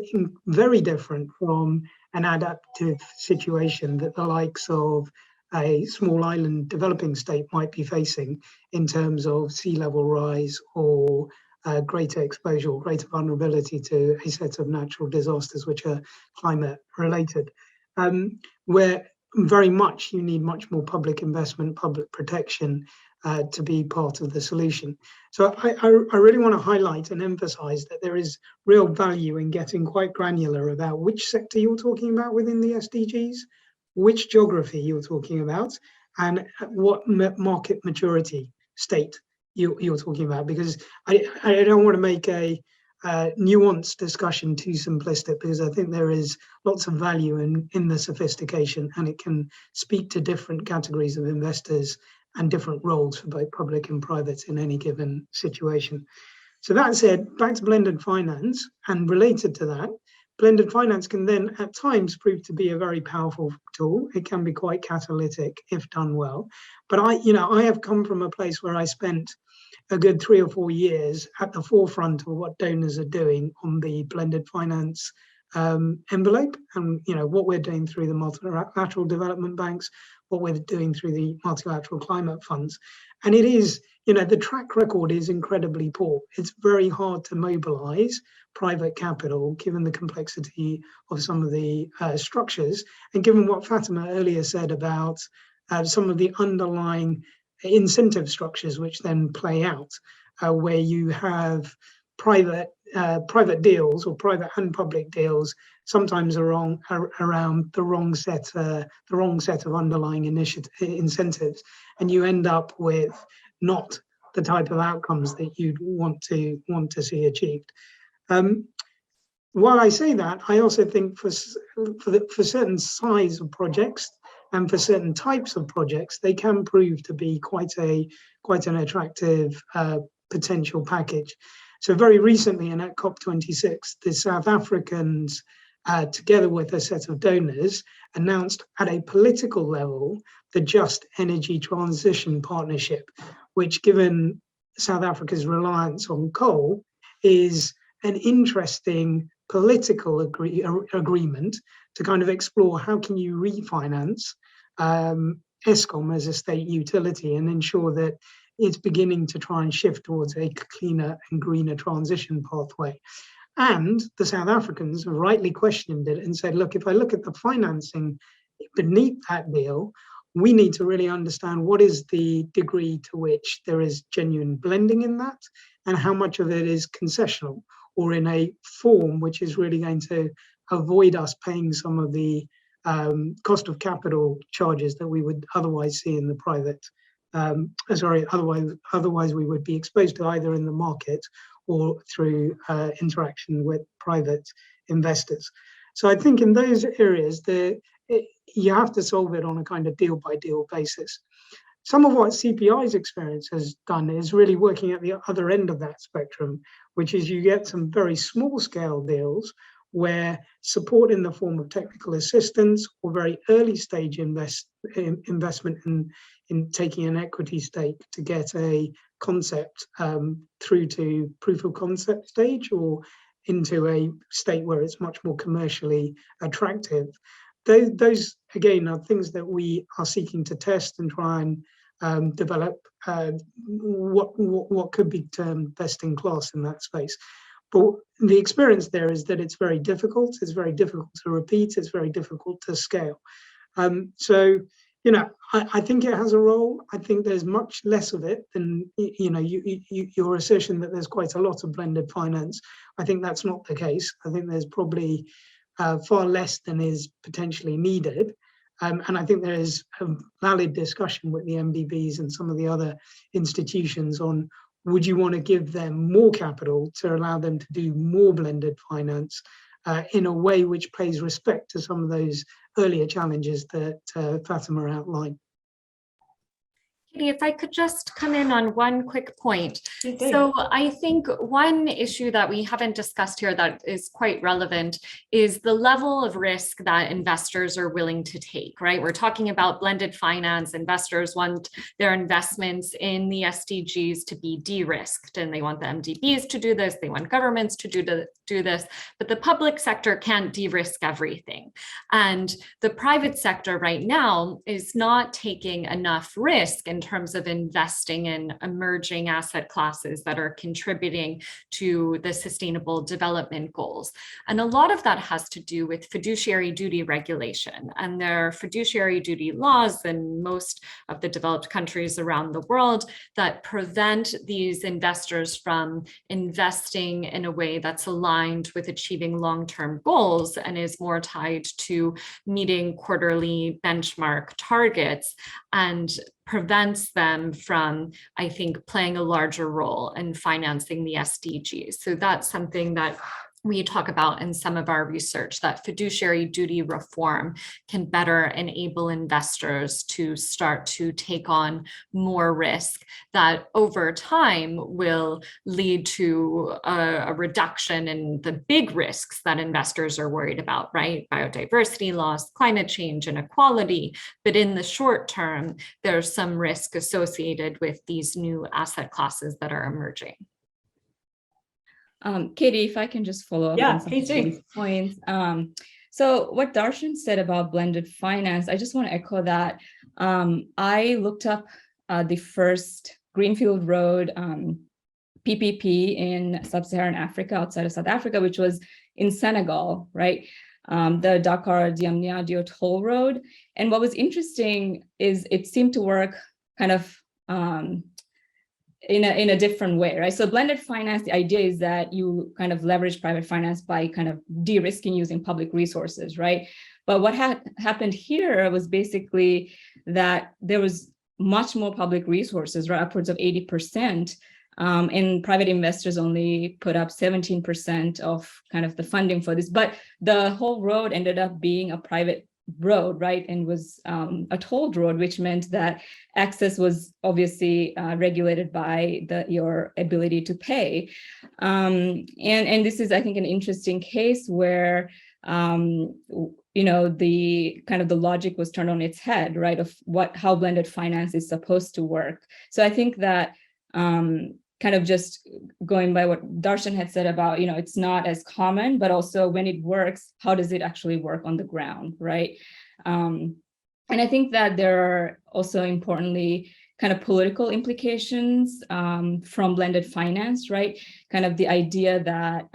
very different from an adaptive situation that the likes of a small island developing state might be facing in terms of sea level rise or greater exposure or greater vulnerability to a set of natural disasters which are climate related, where very much you need much more public investment, public protection to be part of the solution. So I really want to highlight and emphasize that there is real value in getting quite granular about which sector you're talking about within the SDGs, which geography you're talking about, and what market maturity state you're talking about, because I don't want to make a nuanced discussion too simplistic, because I think there is lots of value in the sophistication, and it can speak to different categories of investors and different roles for both public and private in any given situation. So that said, back to blended finance, and related to that, blended finance can then at times prove to be a very powerful tool. It can be quite catalytic if done well. But I have come from a place where I spent a good 3 or 4 years at the forefront of what donors are doing on the blended finance envelope, and what we're doing through the multilateral development banks, what we're doing through the multilateral climate funds. And it is, the track record is incredibly poor. It's very hard to mobilize private capital, given the complexity of some of the structures, and given what Fatima earlier said about some of the underlying incentive structures which then play out, where you have private deals or private and public deals sometimes around the wrong set of underlying incentives, and you end up with not the type of outcomes that you'd want to see achieved. While I say that, I also think for certain size of projects and for certain types of projects, they can prove to be quite an attractive potential package. So very recently, and at COP26, the South Africans, together with a set of donors, announced at a political level the Just Energy Transition Partnership, which, given South Africa's reliance on coal, is an interesting political agreement to kind of explore how can you refinance Eskom as a state utility and ensure that it's beginning to try and shift towards a cleaner and greener transition pathway. And the South Africans rightly questioned it and said, look, if I look at the financing beneath that deal, we need to really understand what is the degree to which there is genuine blending in that, and how much of it is concessional or in a form which is really going to avoid us paying some of the cost of capital charges that we would otherwise see in the private. Otherwise we would be exposed to either in the market or through interaction with private investors. So I think in those areas, you have to solve it on a kind of deal-by-deal basis. Some of what CPI's experience has done is really working at the other end of that spectrum, which is you get some very small-scale deals where support in the form of technical assistance or very early stage investment in taking an equity stake to get a concept through to proof of concept stage or into a state where it's much more commercially attractive. Those again are things that we are seeking to test and try and develop what could be termed best in class in that space. But the experience there is that it's very difficult. It's very difficult to repeat. It's very difficult to scale. So, you know, I think it has a role. I think there's much less of it than, you know, your assertion that there's quite a lot of blended finance. I think that's not the case. I think there's probably far less than is potentially needed. And I think there is a valid discussion with the MBBs and some of the other institutions on, would you want to give them more capital to allow them to do more blended finance in a way which pays respect to some of those earlier challenges that Fatima outlined? Katie, if I could just come in on one quick point. So I think one issue that we haven't discussed here that is quite relevant is the level of risk that investors are willing to take, right? We're talking about blended finance. Investors want their investments in the SDGs to be de-risked, and they want the MDBs to do this. They want governments to do this, but the public sector can't de-risk everything. And the private sector right now is not taking enough risk in terms of investing in emerging asset classes that are contributing to the sustainable development goals. And a lot of that has to do with fiduciary duty regulation, and there are fiduciary duty laws in most of the developed countries around the world that prevent these investors from investing in a way that's aligned with achieving long-term goals and is more tied to meeting quarterly benchmark targets, and prevents them from, I think, playing a larger role in financing the SDGs. So that's something that we talk about in some of our research, that fiduciary duty reform can better enable investors to start to take on more risk that over time will lead to a reduction in the big risks that investors are worried about, right? Biodiversity loss, climate change, inequality. But in the short term, there's some risk associated with these new asset classes that are emerging. Katie, if I can just follow up on some of these points. So what Dharshan said about blended finance, I just want to echo that. I looked up the first Greenfield Road PPP in sub-Saharan Africa, outside of South Africa, which was in Senegal, right? The Dakar-Diamniadio toll road. And what was interesting is it seemed to work kind of in a different way, right? So blended finance, the idea is that you kind of leverage private finance by kind of de-risking using public resources, right? But what happened here was basically that there was much more public resources, right? Upwards of 80%, and private investors only put up 17% of kind of the funding for this. But the whole road ended up being a private road, right, and was a tolled road, which meant that access was obviously regulated by your ability to pay. And this is, I think, an interesting case where you know, the kind of the logic was turned on its head, right, of how blended finance is supposed to work. So I think that kind of just going by what Dharshan had said about, you know, it's not as common, but also when it works, how does it actually work on the ground, right? And I think that there are also importantly kind of political implications from blended finance, right? Kind of the idea that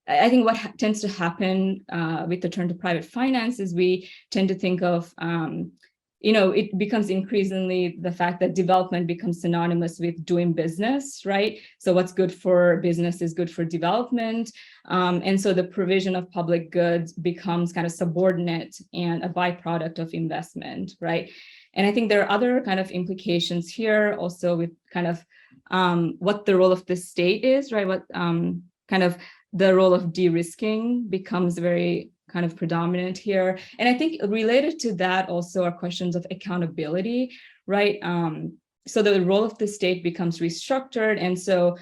I think what tends to happen with the turn to private finance is we tend to think of, it becomes increasingly the fact that development becomes synonymous with doing business, right? So what's good for business is good for development. And so the provision of public goods becomes kind of subordinate and a byproduct of investment, right? And I think there are other kind of implications here also with kind of what the role of the state is, right? What kind of the role of de-risking becomes very kind of predominant here. And I think related to that also are questions of accountability, right? So the role of the state becomes restructured. And so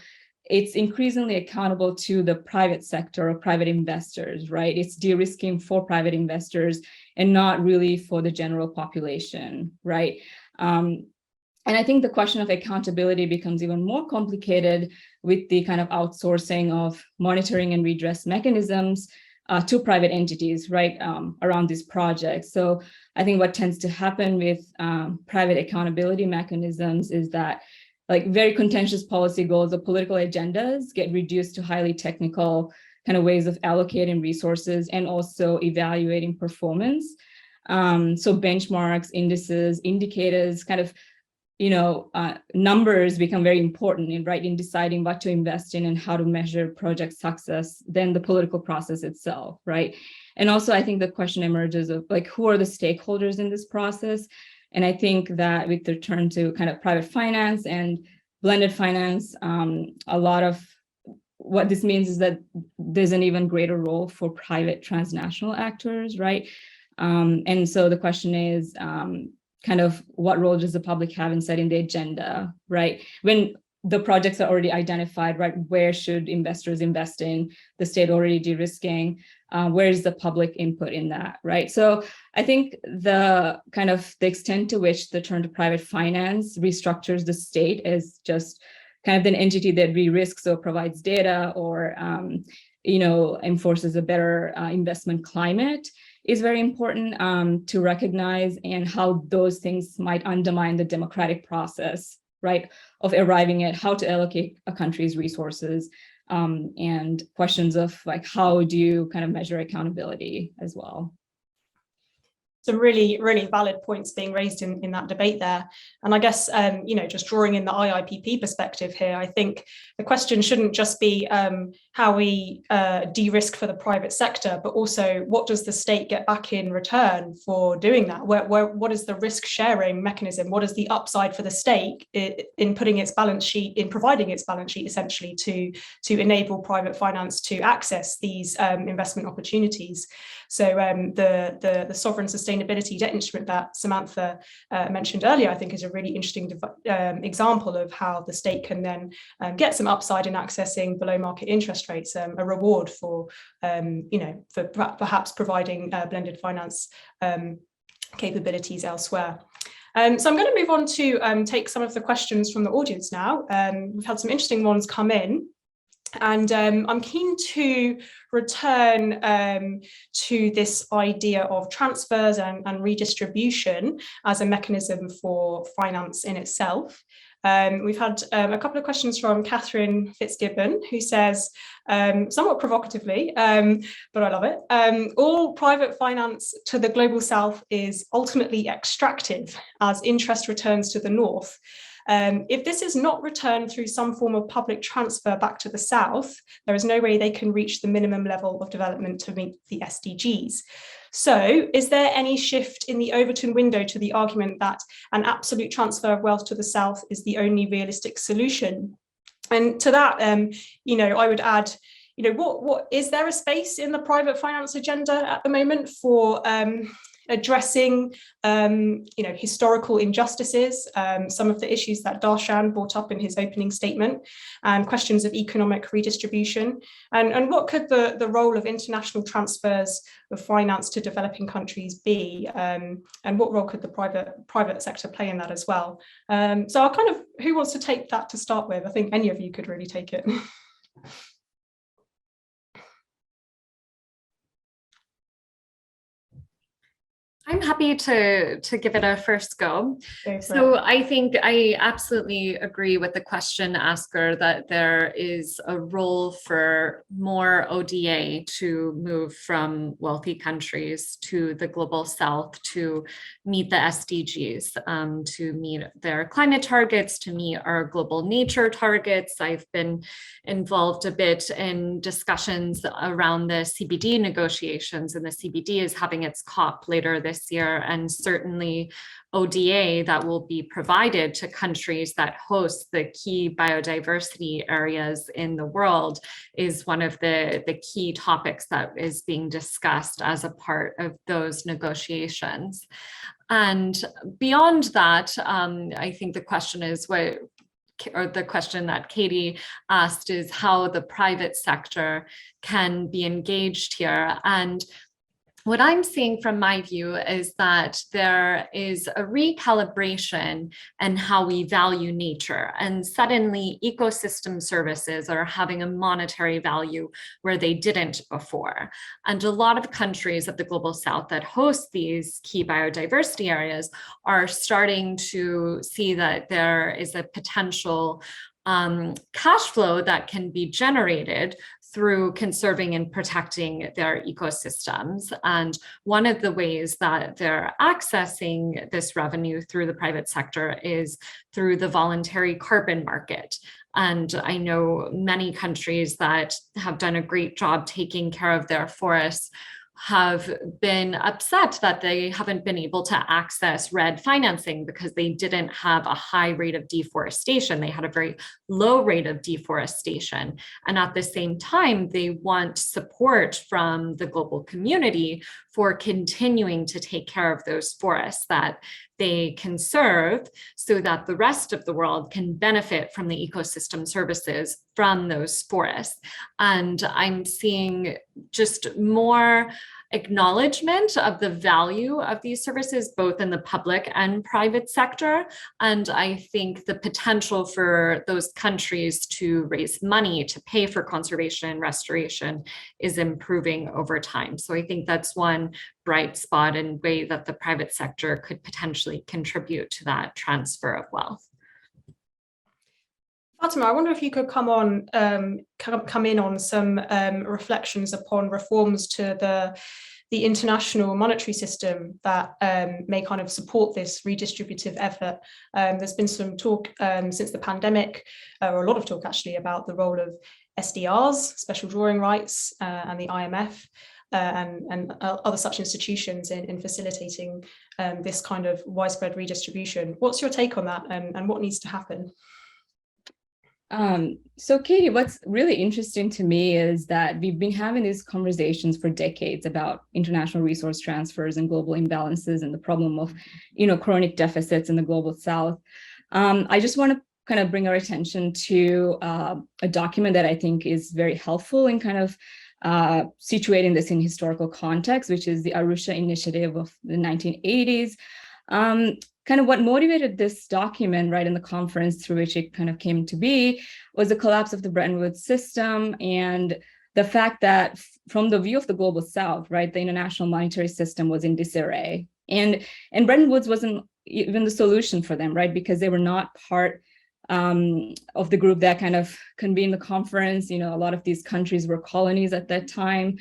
it's increasingly accountable to the private sector or private investors, right? It's de-risking for private investors and not really for the general population, right? And I think the question of accountability becomes even more complicated with the kind of outsourcing of monitoring and redress mechanisms to private entities, right, around these projects. So I think what tends to happen with private accountability mechanisms is that like very contentious policy goals or political agendas get reduced to highly technical kind of ways of allocating resources and also evaluating performance. So benchmarks, indices, indicators, kind of numbers become very important in deciding what to invest in and how to measure project success than the political process itself, right? And also I think the question emerges of like, who are the stakeholders in this process? And I think that with the turn to kind of private finance and blended finance, a lot of what this means is that there's an even greater role for private transnational actors, right? And so the question is, kind of what role does the public have in setting the agenda, right? When the projects are already identified, right? Where should investors invest in? The state already de-risking, where is the public input in that, right? So I think the kind of the extent to which the turn to private finance restructures the state as just kind of an entity that re-risks or provides data or, enforces a better investment climate is very important to recognize, and how those things might undermine the democratic process, right, of arriving at how to allocate a country's resources, and questions of like, how do you kind of measure accountability as well? Some really, really valid points being raised in that debate there. And I guess, just drawing in the IIPP perspective here, I think the question shouldn't just be how we de-risk for the private sector, but also what does the state get back in return for doing that? What is the risk sharing mechanism? What is the upside for the state in putting its balance sheet, in providing its balance sheet essentially to enable private finance to access these investment opportunities? So the sovereign sustainability debt instrument that Samantha mentioned earlier, I think is a really interesting example of how the state can then get some upside in accessing below market interest rates, a reward for, for perhaps providing blended finance capabilities elsewhere. So I'm going to move on to take some of the questions from the audience now. We've had some interesting ones come in. And I'm keen to return to this idea of transfers and redistribution as a mechanism for finance in itself. We've had a couple of questions from Catherine Fitzgibbon, who says, somewhat provocatively, but I love it, all private finance to the global south is ultimately extractive as interest returns to the north. If this is not returned through some form of public transfer back to the south, there is no way they can reach the minimum level of development to meet the SDGs. So is there any shift in the Overton window to the argument that an absolute transfer of wealth to the south is the only realistic solution? And to that, I would add, what is there a space in the private finance agenda at the moment for addressing historical injustices, some of the issues that Dharshan brought up in his opening statement, and questions of economic redistribution, and what could the role of international transfers of finance to developing countries be, and what role could the private sector play in that as well? So I'll kind of, who wants to take that to start with? I think any of you could really take it. I'm happy to give it a first go. Go for So it. I think I absolutely agree with the question asker that there is a role for more ODA to move from wealthy countries to the global south to meet the SDGs, to meet their climate targets, to meet our global nature targets. I've been involved a bit in discussions around the CBD negotiations, and the CBD is having its COP later this year, and certainly ODA that will be provided to countries that host the key biodiversity areas in the world is one of the key topics that is being discussed as a part of those negotiations. And beyond that, I think the question is the question that Katie asked is how the private sector can be engaged here. And what I'm seeing from my view is that there is a recalibration in how we value nature, and suddenly ecosystem services are having a monetary value where they didn't before. And a lot of countries of the global south that host these key biodiversity areas are starting to see that there is a potential cash flow that can be generated through conserving and protecting their ecosystems. And one of the ways that they're accessing this revenue through the private sector is through the voluntary carbon market. And I know many countries that have done a great job taking care of their forests have been upset that they haven't been able to access REDD financing because they didn't have a high rate of deforestation. They had a very low rate of deforestation. And at the same time, they want support from the global community for continuing to take care of those forests that they conserve so that the rest of the world can benefit from the ecosystem services from those forests. And I'm seeing just more acknowledgement of the value of these services, both in the public and private sector. And I think the potential for those countries to raise money to pay for conservation and restoration is improving over time. So I think that's one bright spot and way that the private sector could potentially contribute to that transfer of wealth. Fatima, I wonder if you could come in on some reflections upon reforms to the international monetary system that may kind of support this redistributive effort. There's been some talk since the pandemic, or a lot of talk actually, about the role of SDRs, special drawing rights, and the IMF. And other such institutions in facilitating this kind of widespread redistribution. What's your take on that, and what needs to happen? So Katie, what's really interesting to me is that we've been having these conversations for decades about international resource transfers and global imbalances and the problem of, chronic deficits in the global south. I just want to kind of bring our attention to a document that I think is very helpful in kind of situating this in historical context, which is the Arusha Initiative of the 1980s. Kind of what motivated this document, right, in the conference through which it kind of came to be, was the collapse of the Bretton Woods system and the fact that from the view of the global south, right, the international monetary system was in disarray. And Bretton Woods wasn't even the solution for them, right, because they were not part of the group that kind of convened the conference. A lot of these countries were colonies at that time.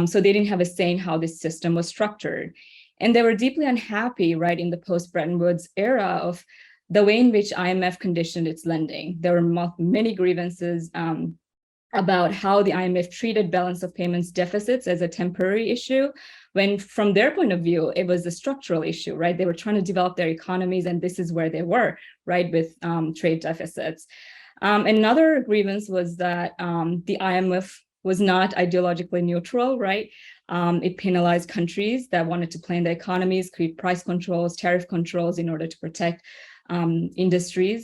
So they didn't have a say in how this system was structured. And they were deeply unhappy, right, in the post-Bretton Woods era of the way in which IMF conditioned its lending. There were many grievances about how the IMF treated balance of payments deficits as a temporary issue, when from their point of view, it was a structural issue, right? They were trying to develop their economies, and this is where they were, right, with trade deficits. Another grievance was that the IMF was not ideologically neutral, right? It penalized countries that wanted to play in the economies, create price controls, tariff controls in order to protect industries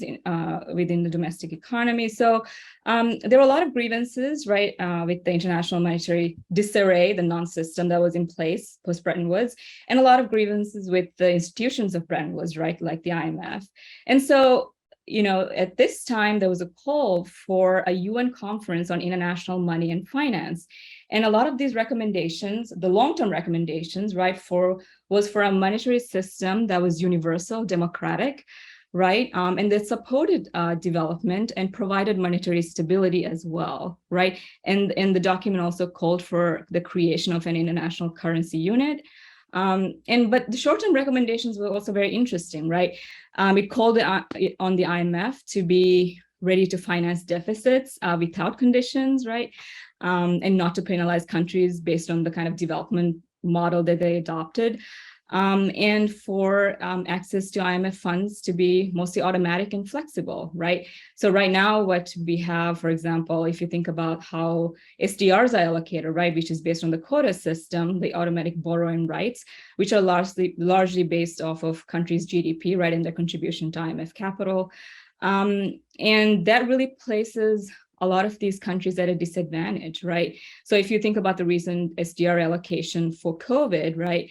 within the domestic economy. So there were a lot of grievances, right, with the international monetary disarray, the non-system that was in place post-Bretton Woods, and a lot of grievances with the institutions of Bretton Woods, right, like the IMF. And so, at this time, there was a call for a UN conference on international money and finance. And a lot of these recommendations, the long-term recommendations, right, was for a monetary system that was universal, democratic, right, and that supported development and provided monetary stability as well, right? And the document also called for the creation of an international currency unit. But the short-term recommendations were also very interesting, right? It called on the IMF to be ready to finance deficits without conditions, right? And not to penalize countries based on the kind of development model that they adopted. And for access to IMF funds to be mostly automatic and flexible, right? So right now, what we have, for example, if you think about how SDRs are allocated, right, which is based on the quota system, the automatic borrowing rights, which are largely based off of countries' GDP, right, and their contribution to IMF capital. And that really places a lot of these countries at a disadvantage, right? So if you think about the recent SDR allocation for COVID, right,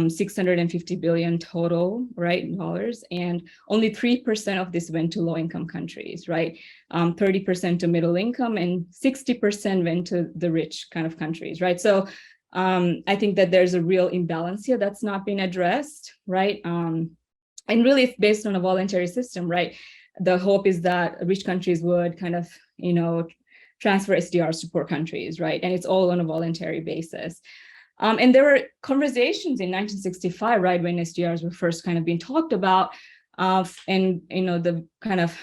650 billion total, right, dollars, and only 3% of this went to low-income countries, right? 30% to middle income, and 60% went to the rich kind of countries, right? So I think that there's a real imbalance here that's not been addressed, right? And really, it's based on a voluntary system, right? The hope is that rich countries would kind of, transfer SDRs to poor countries, right? And it's all on a voluntary basis. And there were conversations in 1965, right, when SDRs were first kind of being talked about, and the kind of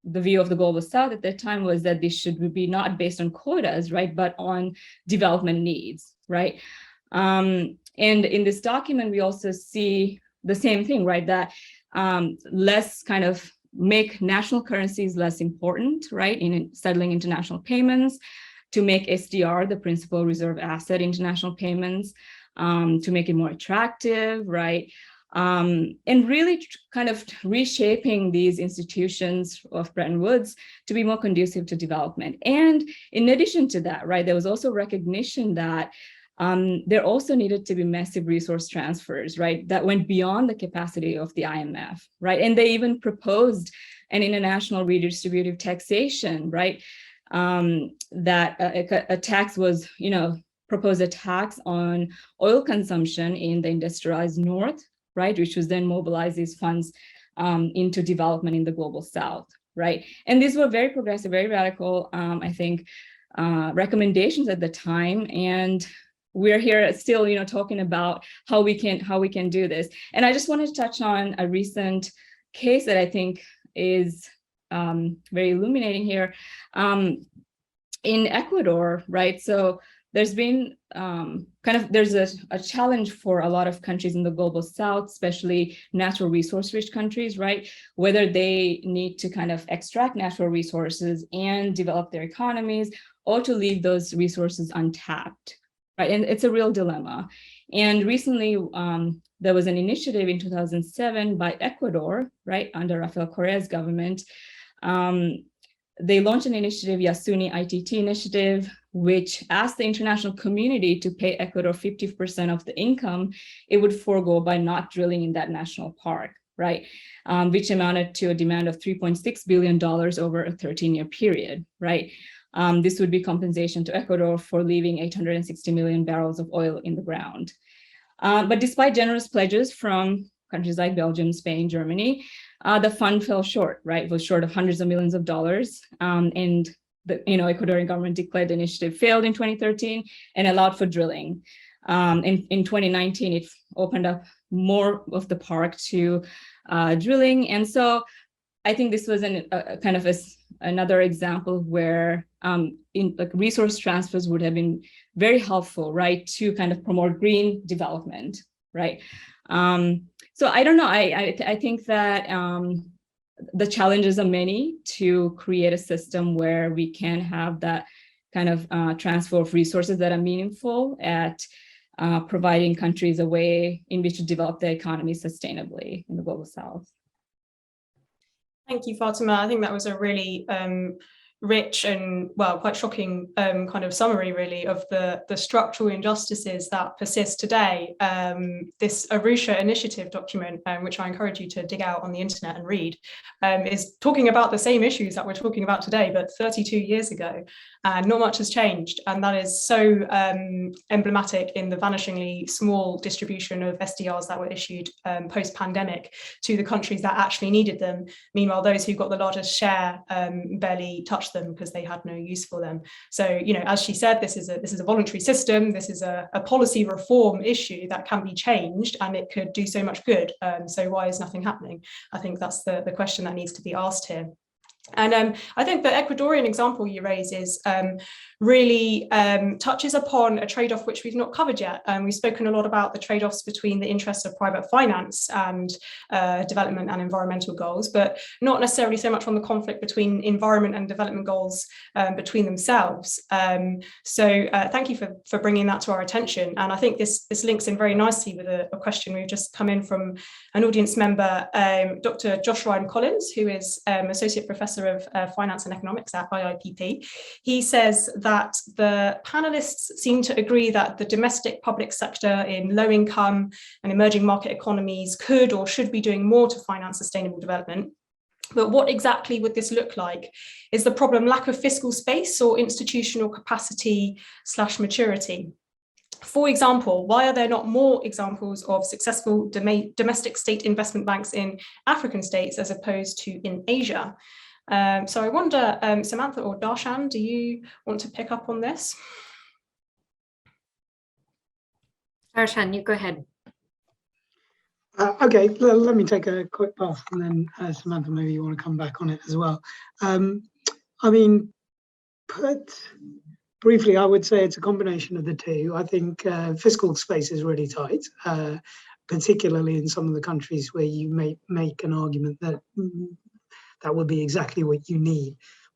the view of the Global South at that time was that this should be not based on quotas, right, but on development needs, right? And in this document, we also see the same thing, right, that less kind of make national currencies less important, right, in settling international payments, to make SDR the principal reserve asset international payments, to make it more attractive, right? And really kind of reshaping these institutions of Bretton Woods to be more conducive to development. And in addition to that, right, there was also recognition that there also needed to be massive resource transfers, right, that went beyond the capacity of the IMF, right? And they even proposed an international redistributive taxation, right? That a tax was, proposed a tax on oil consumption in the industrialized North, right, which was then mobilize these funds into development in the Global South, right? And these were very progressive, very radical, I think, recommendations at the time. And we're here still, talking about how we can do this. And I just wanted to touch on a recent case that I think is very illuminating here. In Ecuador, right? So there's been there's a challenge for a lot of countries in the Global South, especially natural resource rich countries, right? Whether they need to kind of extract natural resources and develop their economies, or to leave those resources untapped, right? And it's a real dilemma. And recently, there was an initiative in 2007 by Ecuador, right, under Rafael Correa's government. They launched an initiative, Yasuni ITT initiative, which asked the international community to pay Ecuador 50% of the income it would forego by not drilling in that national park, right? Which amounted to a demand of $3.6 billion over a 13-year period, right? This would be compensation to Ecuador for leaving 860 million barrels of oil in the ground. But despite generous pledges from countries like Belgium, Spain, Germany, the fund fell short, right? It was short of hundreds of millions of dollars. And the Ecuadorian government declared the initiative failed in 2013 and allowed for drilling. In 2019, it opened up more of the park to drilling. And so I think this was another example where resource transfers would have been very helpful, right, to kind of promote green development, right? So I don't know, I think that the challenges are many to create a system where we can have that kind of transfer of resources that are meaningful at providing countries a way in which to develop their economy sustainably in the Global South. Thank you, Fatima. I think that was a really rich and, well, quite shocking kind of summary really of the structural injustices that persist today. This Arusha initiative document, which I encourage you to dig out on the internet and read, is talking about the same issues that we're talking about today, but 32 years ago, and not much has changed. And that is so emblematic in the vanishingly small distribution of SDRs that were issued post-pandemic to the countries that actually needed them. Meanwhile, those who got the largest share barely touched them because they had no use for them. So, you know, as she said, this is a voluntary system. This is a policy reform issue that can be changed, and it could do so much good. So why is nothing happening? I think that's the question that needs to be asked here. And I think the Ecuadorian example you raise is really touches upon a trade-off which we've not covered yet. We've spoken a lot about the trade-offs between the interests of private finance and development and environmental goals, but not necessarily so much on the conflict between environment and development goals between themselves. So thank you for bringing that to our attention. And I think this links in very nicely with a question we've just come in from an audience member, Dr. Josh Ryan Collins, who is Associate Professor of Finance and Economics at IIPP. He says that the panelists seem to agree that the domestic public sector in low income and emerging market economies could or should be doing more to finance sustainable development. But what exactly would this look like? Is the problem lack of fiscal space or institutional capacity / maturity? For example, why are there not more examples of successful domestic state investment banks in African states as opposed to in Asia? So I wonder, Samantha or Dharshan, do you want to pick up on this? Dharshan, you go ahead. Okay, let me take a quick pass, and then Samantha, maybe you want to come back on it as well. I mean, put briefly, I would say it's a combination of the two. I think fiscal space is really tight, particularly in some of the countries where you may make an argument that that would be exactly what you need.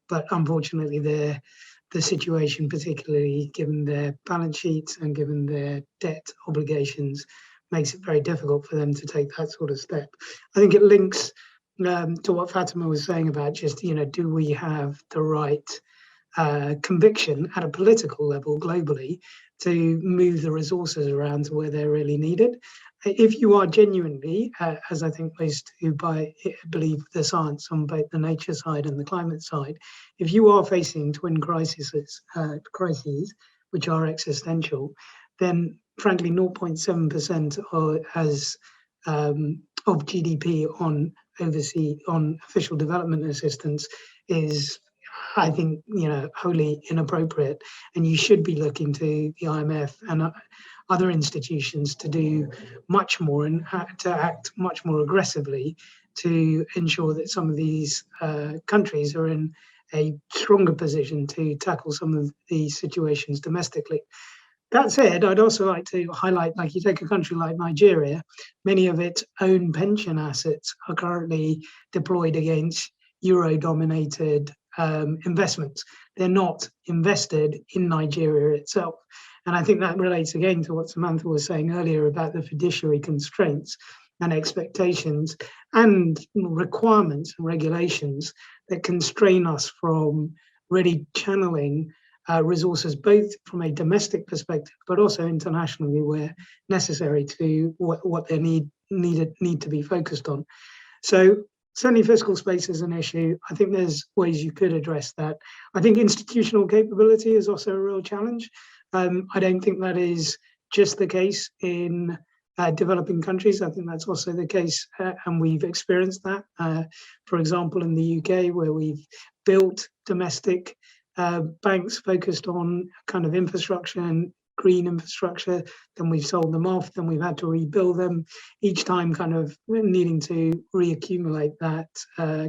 But unfortunately, the situation, particularly given their balance sheets and given their debt obligations, makes it very difficult for them to take that sort of step. I think it links to what Fatima was saying about just, you know, do we have the right conviction at a political level globally to move the resources around to where they're really needed? If you are genuinely, as I think most who believe the science on both the nature side and the climate side, if you are facing twin crises which are existential, then frankly 0.7% of GDP on official development assistance is, I think, you know, wholly inappropriate, and you should be looking to the IMF and other institutions to do much more and to act much more aggressively to ensure that some of these countries are in a stronger position to tackle some of these situations domestically. That said, I'd also like to highlight, like you take a country like Nigeria, many of its own pension assets are currently deployed against euro-dominated investments. They're not invested in Nigeria itself. And I think that relates again to what Samantha was saying earlier about the fiduciary constraints and expectations and requirements and regulations that constrain us from really channeling resources, both from a domestic perspective, but also internationally where necessary to what they need to be focused on. So certainly fiscal space is an issue. I think there's ways you could address that. I think institutional capability is also a real challenge. I don't think that is just the case in developing countries. I think that's also the case, and we've experienced that. For example, in the UK, where we've built domestic banks focused on kind of infrastructure and green infrastructure, then we've sold them off, then we've had to rebuild them, each time kind of needing to reaccumulate that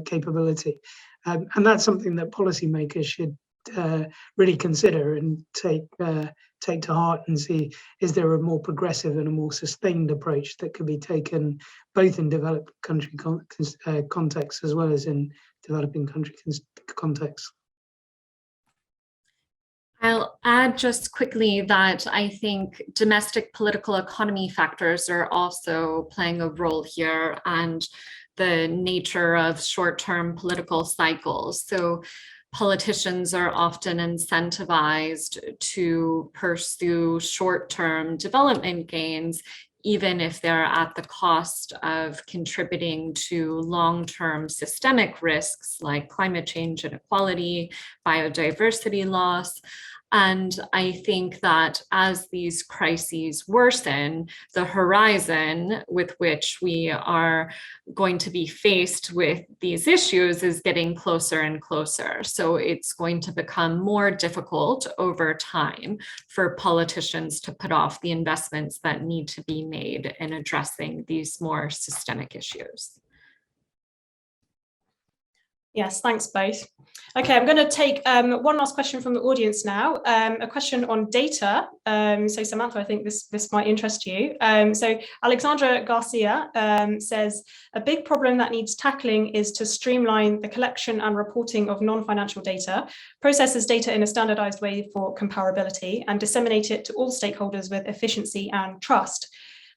capability. And that's something that policymakers should really consider and take to heart and see, is there a more progressive and a more sustained approach that could be taken both in developed country context as well as in developing country context? I'll add just quickly that I think domestic political economy factors are also playing a role here, and the nature of short-term political cycles. So politicians are often incentivized to pursue short-term development gains, even if they're at the cost of contributing to long-term systemic risks like climate change, inequality, biodiversity loss. And I think that as these crises worsen, the horizon with which we are going to be faced with these issues is getting closer and closer. So it's going to become more difficult over time for politicians to put off the investments that need to be made in addressing these more systemic issues. Yes, thanks both. Okay, I'm going to take one last question from the audience now, a question on data. So Samantha, I think this might interest you. So Alexandra Garcia says, a big problem that needs tackling is to streamline the collection and reporting of non-financial data, process this data in a standardized way for comparability, and disseminate it to all stakeholders with efficiency and trust.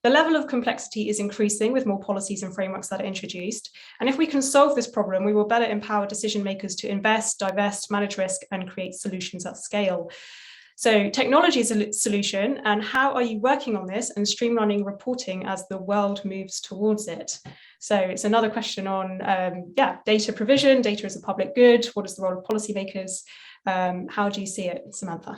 The level of complexity is increasing with more policies and frameworks that are introduced. And if we can solve this problem, we will better empower decision makers to invest, divest, manage risk, and create solutions at scale. So technology is a solution, and how are you working on this and streamlining reporting as the world moves towards it? So it's another question on data provision, data as a public good. What is the role of policymakers? How do you see it, Samantha?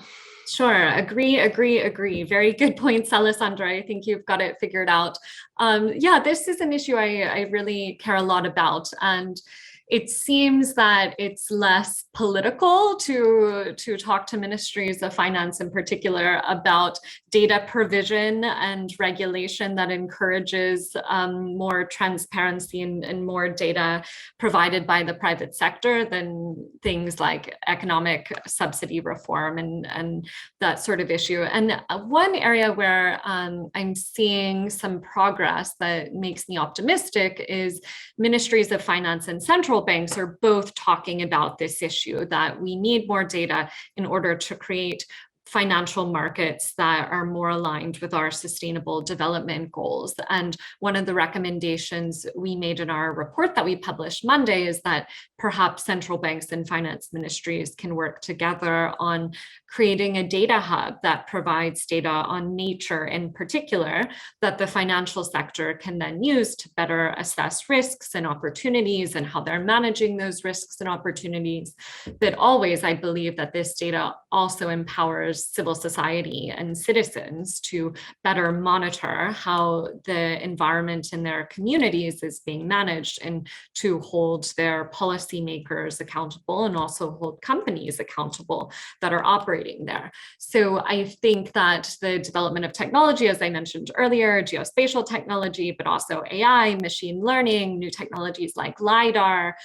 Sure, agree. Very good points, Alessandra. I think you've got it figured out. Yeah, this is an issue I really care a lot about. And it seems that it's less political to talk to ministries of finance in particular about data provision and regulation that encourages more transparency and more data provided by the private sector than things like economic subsidy reform and that sort of issue. And one area where I'm seeing some progress that makes me optimistic is ministries of finance and central banks are both talking about this issue, that we need more data in order to create financial markets that are more aligned with our sustainable development goals. And one of the recommendations we made in our report that we published Monday is that perhaps central banks and finance ministries can work together on creating a data hub that provides data on nature in particular, that the financial sector can then use to better assess risks and opportunities and how they're managing those risks and opportunities. But always, I believe that this data also empowers civil society and citizens to better monitor how the environment in their communities is being managed, and to hold their policymakers accountable and also hold companies accountable that are operating there. So I think that the development of technology, as I mentioned earlier, geospatial technology, but also AI, machine learning, new technologies like LiDAR,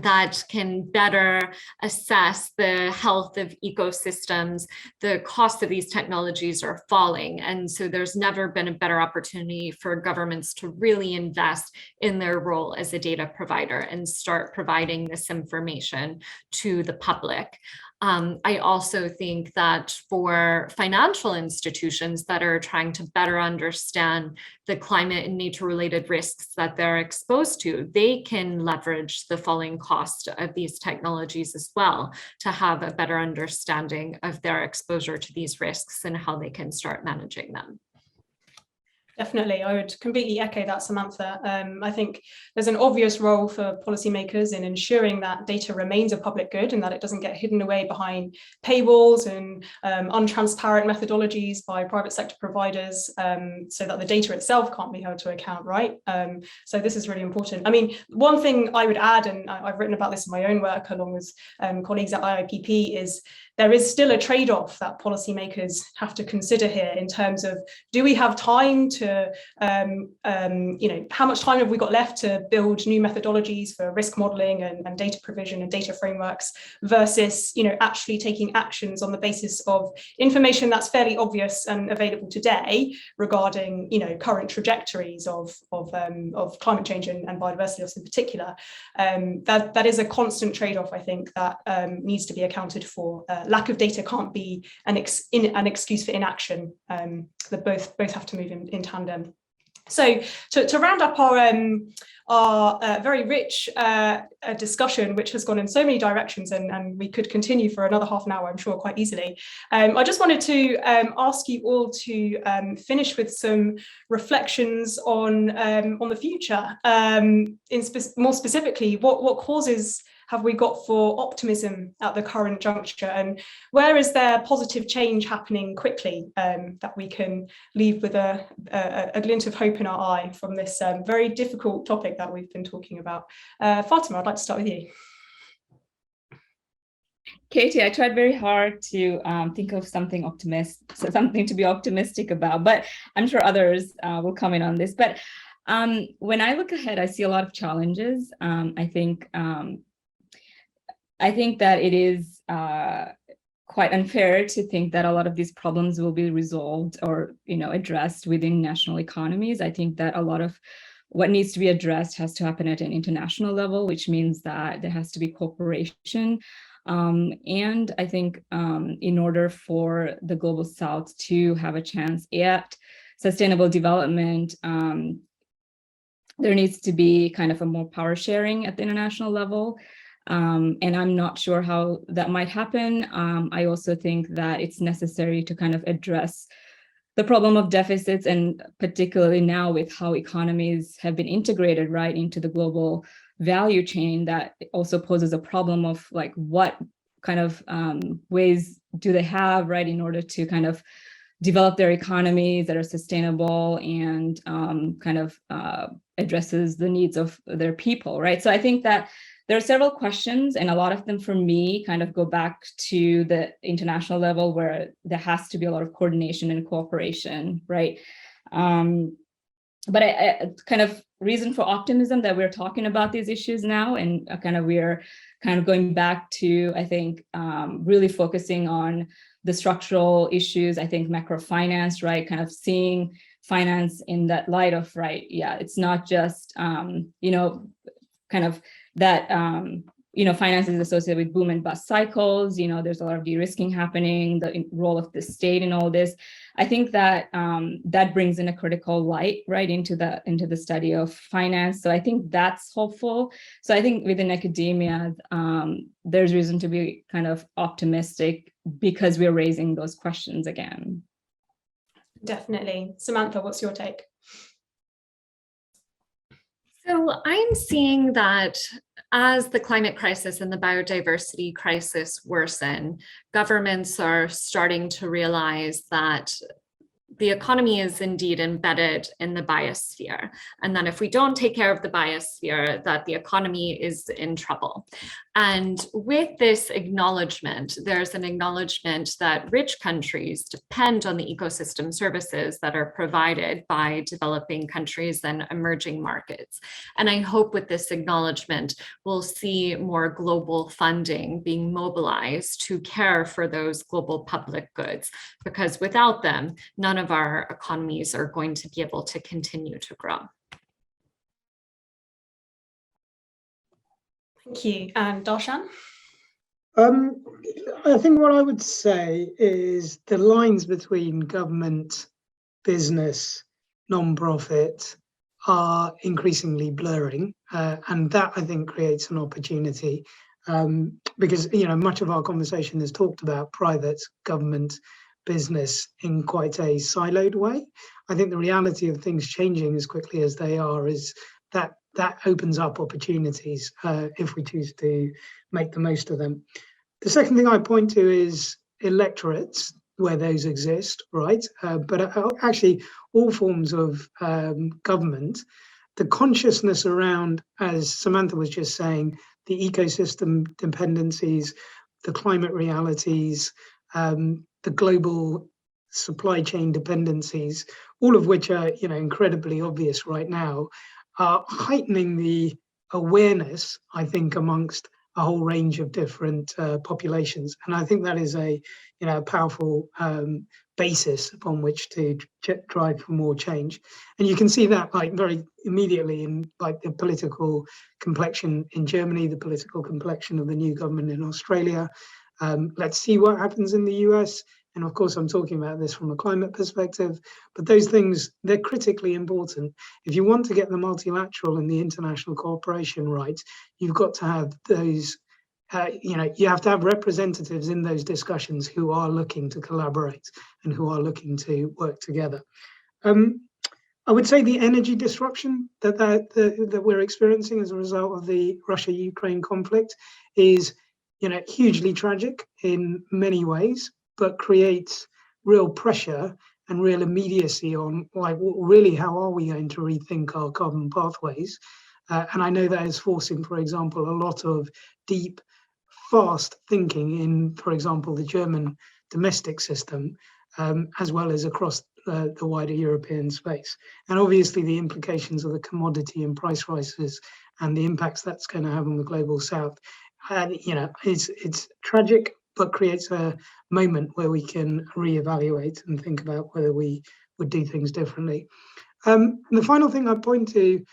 that can better assess the health of ecosystems. The cost of these technologies are falling. And so there's never been a better opportunity for governments to really invest in their role as a data provider and start providing this information to the public. I also think that for financial institutions that are trying to better understand the climate and nature-related risks that they're exposed to, they can leverage the falling cost of these technologies as well to have a better understanding of their exposure to these risks and how they can start managing them. Definitely, I would completely echo that, Samantha. I think there's an obvious role for policymakers in ensuring that data remains a public good and that it doesn't get hidden away behind paywalls and untransparent methodologies by private sector providers, so that the data itself can't be held to account, right? So this is really important. I mean, one thing I would add, and I've written about this in my own work along with colleagues at IIPP, is there is still a trade-off that policymakers have to consider here in terms of, do we have time to, how much time have we got left to build new methodologies for risk modeling and data provision and data frameworks versus, actually taking actions on the basis of information that's fairly obvious and available today regarding, current trajectories of climate change and biodiversity loss in particular. That is a constant trade-off, I think, that needs to be accounted for. Lack of data can't be an excuse for inaction. That both have to move in tandem. So to round up our very rich discussion, which has gone in so many directions, and we could continue for another half an hour, I'm sure, quite easily. I just wanted to ask you all to finish with some reflections on the future. More specifically, what causes have we got for optimism at the current juncture, and where is there positive change happening quickly that we can leave with a glint of hope in our eye from this very difficult topic that we've been talking about? Fatima, I'd like to start with you. Katie, I tried very hard to think of something to be optimistic about, but I'm sure others will come in on this. But when I look ahead, I see a lot of challenges. I think that it is quite unfair to think that a lot of these problems will be resolved or, addressed within national economies. I think that a lot of what needs to be addressed has to happen at an international level, which means that there has to be cooperation. And I think in order for the Global South to have a chance at sustainable development, there needs to be kind of a more power sharing at the international level. And I'm not sure how that might happen. I also think that it's necessary to kind of address the problem of deficits, and particularly now with how economies have been integrated right into the global value chain, that also poses a problem of like what kind of ways do they have right in order to kind of develop their economies that are sustainable and kind of addresses the needs of their people, right? So I think that there are several questions, and a lot of them for me kind of go back to the international level where there has to be a lot of coordination and cooperation, right? But I kind of reason for optimism that we're talking about these issues now, and we're kind of going back to, I think, really focusing on the structural issues. I think macrofinance, right? Kind of seeing finance in that light of, right? Yeah, it's not just, kind of that, finance is associated with boom and bust cycles. There's a lot of de-risking happening, the role of the state in all this. I think that that brings in a critical light right into the study of finance. So I think that's hopeful. So I think within academia, there's reason to be kind of optimistic because we're raising those questions again. Definitely. Samantha, what's your take? So I'm seeing that as the climate crisis and the biodiversity crisis worsen, governments are starting to realize that the economy is indeed embedded in the biosphere, and that if we don't take care of the biosphere, that the economy is in trouble. And with this acknowledgement, there's an acknowledgement that rich countries depend on the ecosystem services that are provided by developing countries and emerging markets. And I hope with this acknowledgement, we'll see more global funding being mobilized to care for those global public goods, because without them, none of our economies are going to be able to continue to grow. Thank you. And Dharshan? I think what I would say is the lines between government, business, non-profit are increasingly blurring, and that I think creates an opportunity because much of our conversation has talked about private, government, business in quite a siloed way. I think the reality of things changing as quickly as they are is that opens up opportunities if we choose to make the most of them. The second thing I point to is electorates, where those exist, right? But actually all forms of government, the consciousness around, as Samantha was just saying, the ecosystem dependencies, the climate realities, the global supply chain dependencies, all of which are incredibly obvious right now, are heightening the awareness, I think, amongst a whole range of different populations. And I think that is a powerful basis upon which to drive for more change. And you can see that very immediately in the political complexion in Germany, the political complexion of the new government in Australia. Let's see what happens in the US. And of course, I'm talking about this from a climate perspective, but those things, they're critically important. If you want to get the multilateral and the international cooperation right, you've got to have those, you have to have representatives in those discussions who are looking to collaborate and who are looking to work together. I would say the energy disruption that we're experiencing as a result of the Russia-Ukraine conflict is, hugely tragic in many ways, but creates real pressure and real immediacy on, like, really, how are we going to rethink our carbon pathways? And I know that is forcing, for example, a lot of deep, fast thinking in, for example, the German domestic system, as well as across the wider European space. And obviously the implications of the commodity and price rises and the impacts that's going to have on the global south. And, it's tragic, but creates a moment where we can reevaluate and think about whether we would do things differently. And the final thing I point to,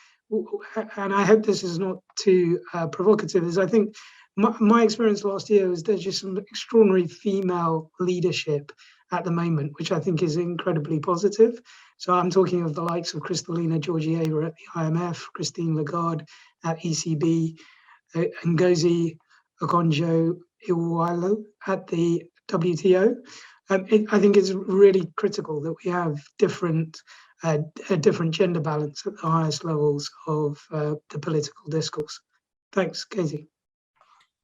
and I hope this is not too provocative, is I think my experience last year was there's just some extraordinary female leadership at the moment, which I think is incredibly positive. So I'm talking of the likes of Kristalina Georgieva at the IMF, Christine Lagarde at ECB, Ngozi Okonjo-Iweala at the WTO. I think it's really critical that we have a different gender balance at the highest levels of the political discourse. Thanks, Katie.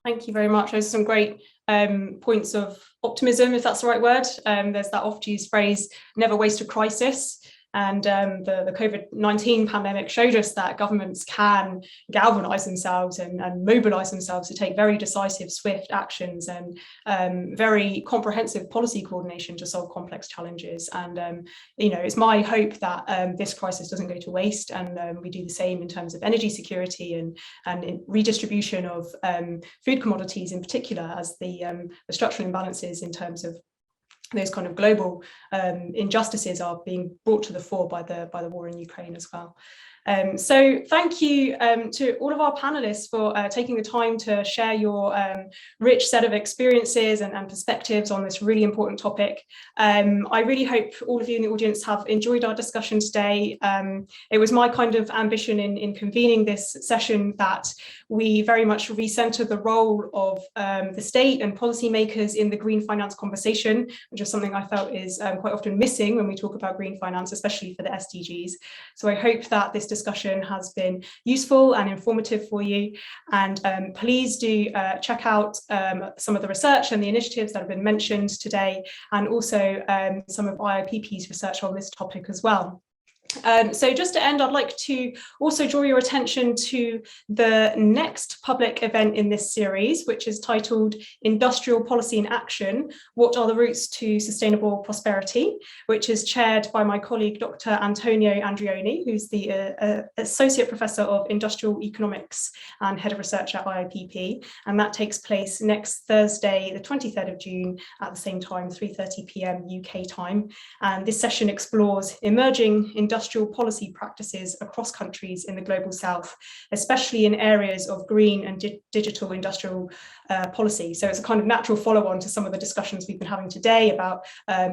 Thank you very much. Those are some great points of optimism, if that's the right word. There's that oft-used phrase, never waste a crisis. And the COVID-19 pandemic showed us that governments can galvanise themselves and mobilise themselves to take very decisive, swift actions and very comprehensive policy coordination to solve complex challenges. And it's my hope that this crisis doesn't go to waste, and we do the same in terms of energy security and in redistribution of food commodities in particular, as the structural imbalances in terms of those kind of global injustices are being brought to the fore by the war in Ukraine as well. So thank you to all of our panelists for taking the time to share your rich set of experiences and perspectives on this really important topic. I really hope all of you in the audience have enjoyed our discussion today. It was my kind of ambition in convening this session that we very much recenter the role of the state and policymakers in the green finance conversation, which is something I felt is quite often missing when we talk about green finance, especially for the SDGs. So I hope that this discussion has been useful and informative for you, and please do check out some of the research and the initiatives that have been mentioned today, and also some of IIPP's research on this topic as well. So just to end, I'd like to also draw your attention to the next public event in this series, which is titled Industrial Policy in Action, What are the Routes to Sustainable Prosperity, which is chaired by my colleague, Dr. Antonio Andreoni, who's the Associate Professor of Industrial Economics and Head of Research at IIPP. And that takes place next Thursday, the 23rd of June at the same time, 3:30 p.m. UK time. And this session explores emerging industrial policy practices across countries in the global south, especially in areas of green and digital industrial policy. So it's a kind of natural follow-on to some of the discussions we've been having today about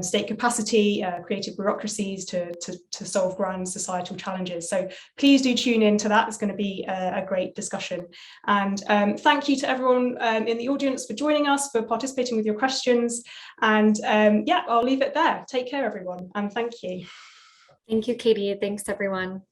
state capacity, creative bureaucracies to solve grand societal challenges. So please do tune in to that. It's going to be a great discussion. And thank you to everyone in the audience for joining us, for participating with your questions. And yeah, I'll leave it there. Take care, everyone, and thank you. Thank you, Katie. Thanks, everyone.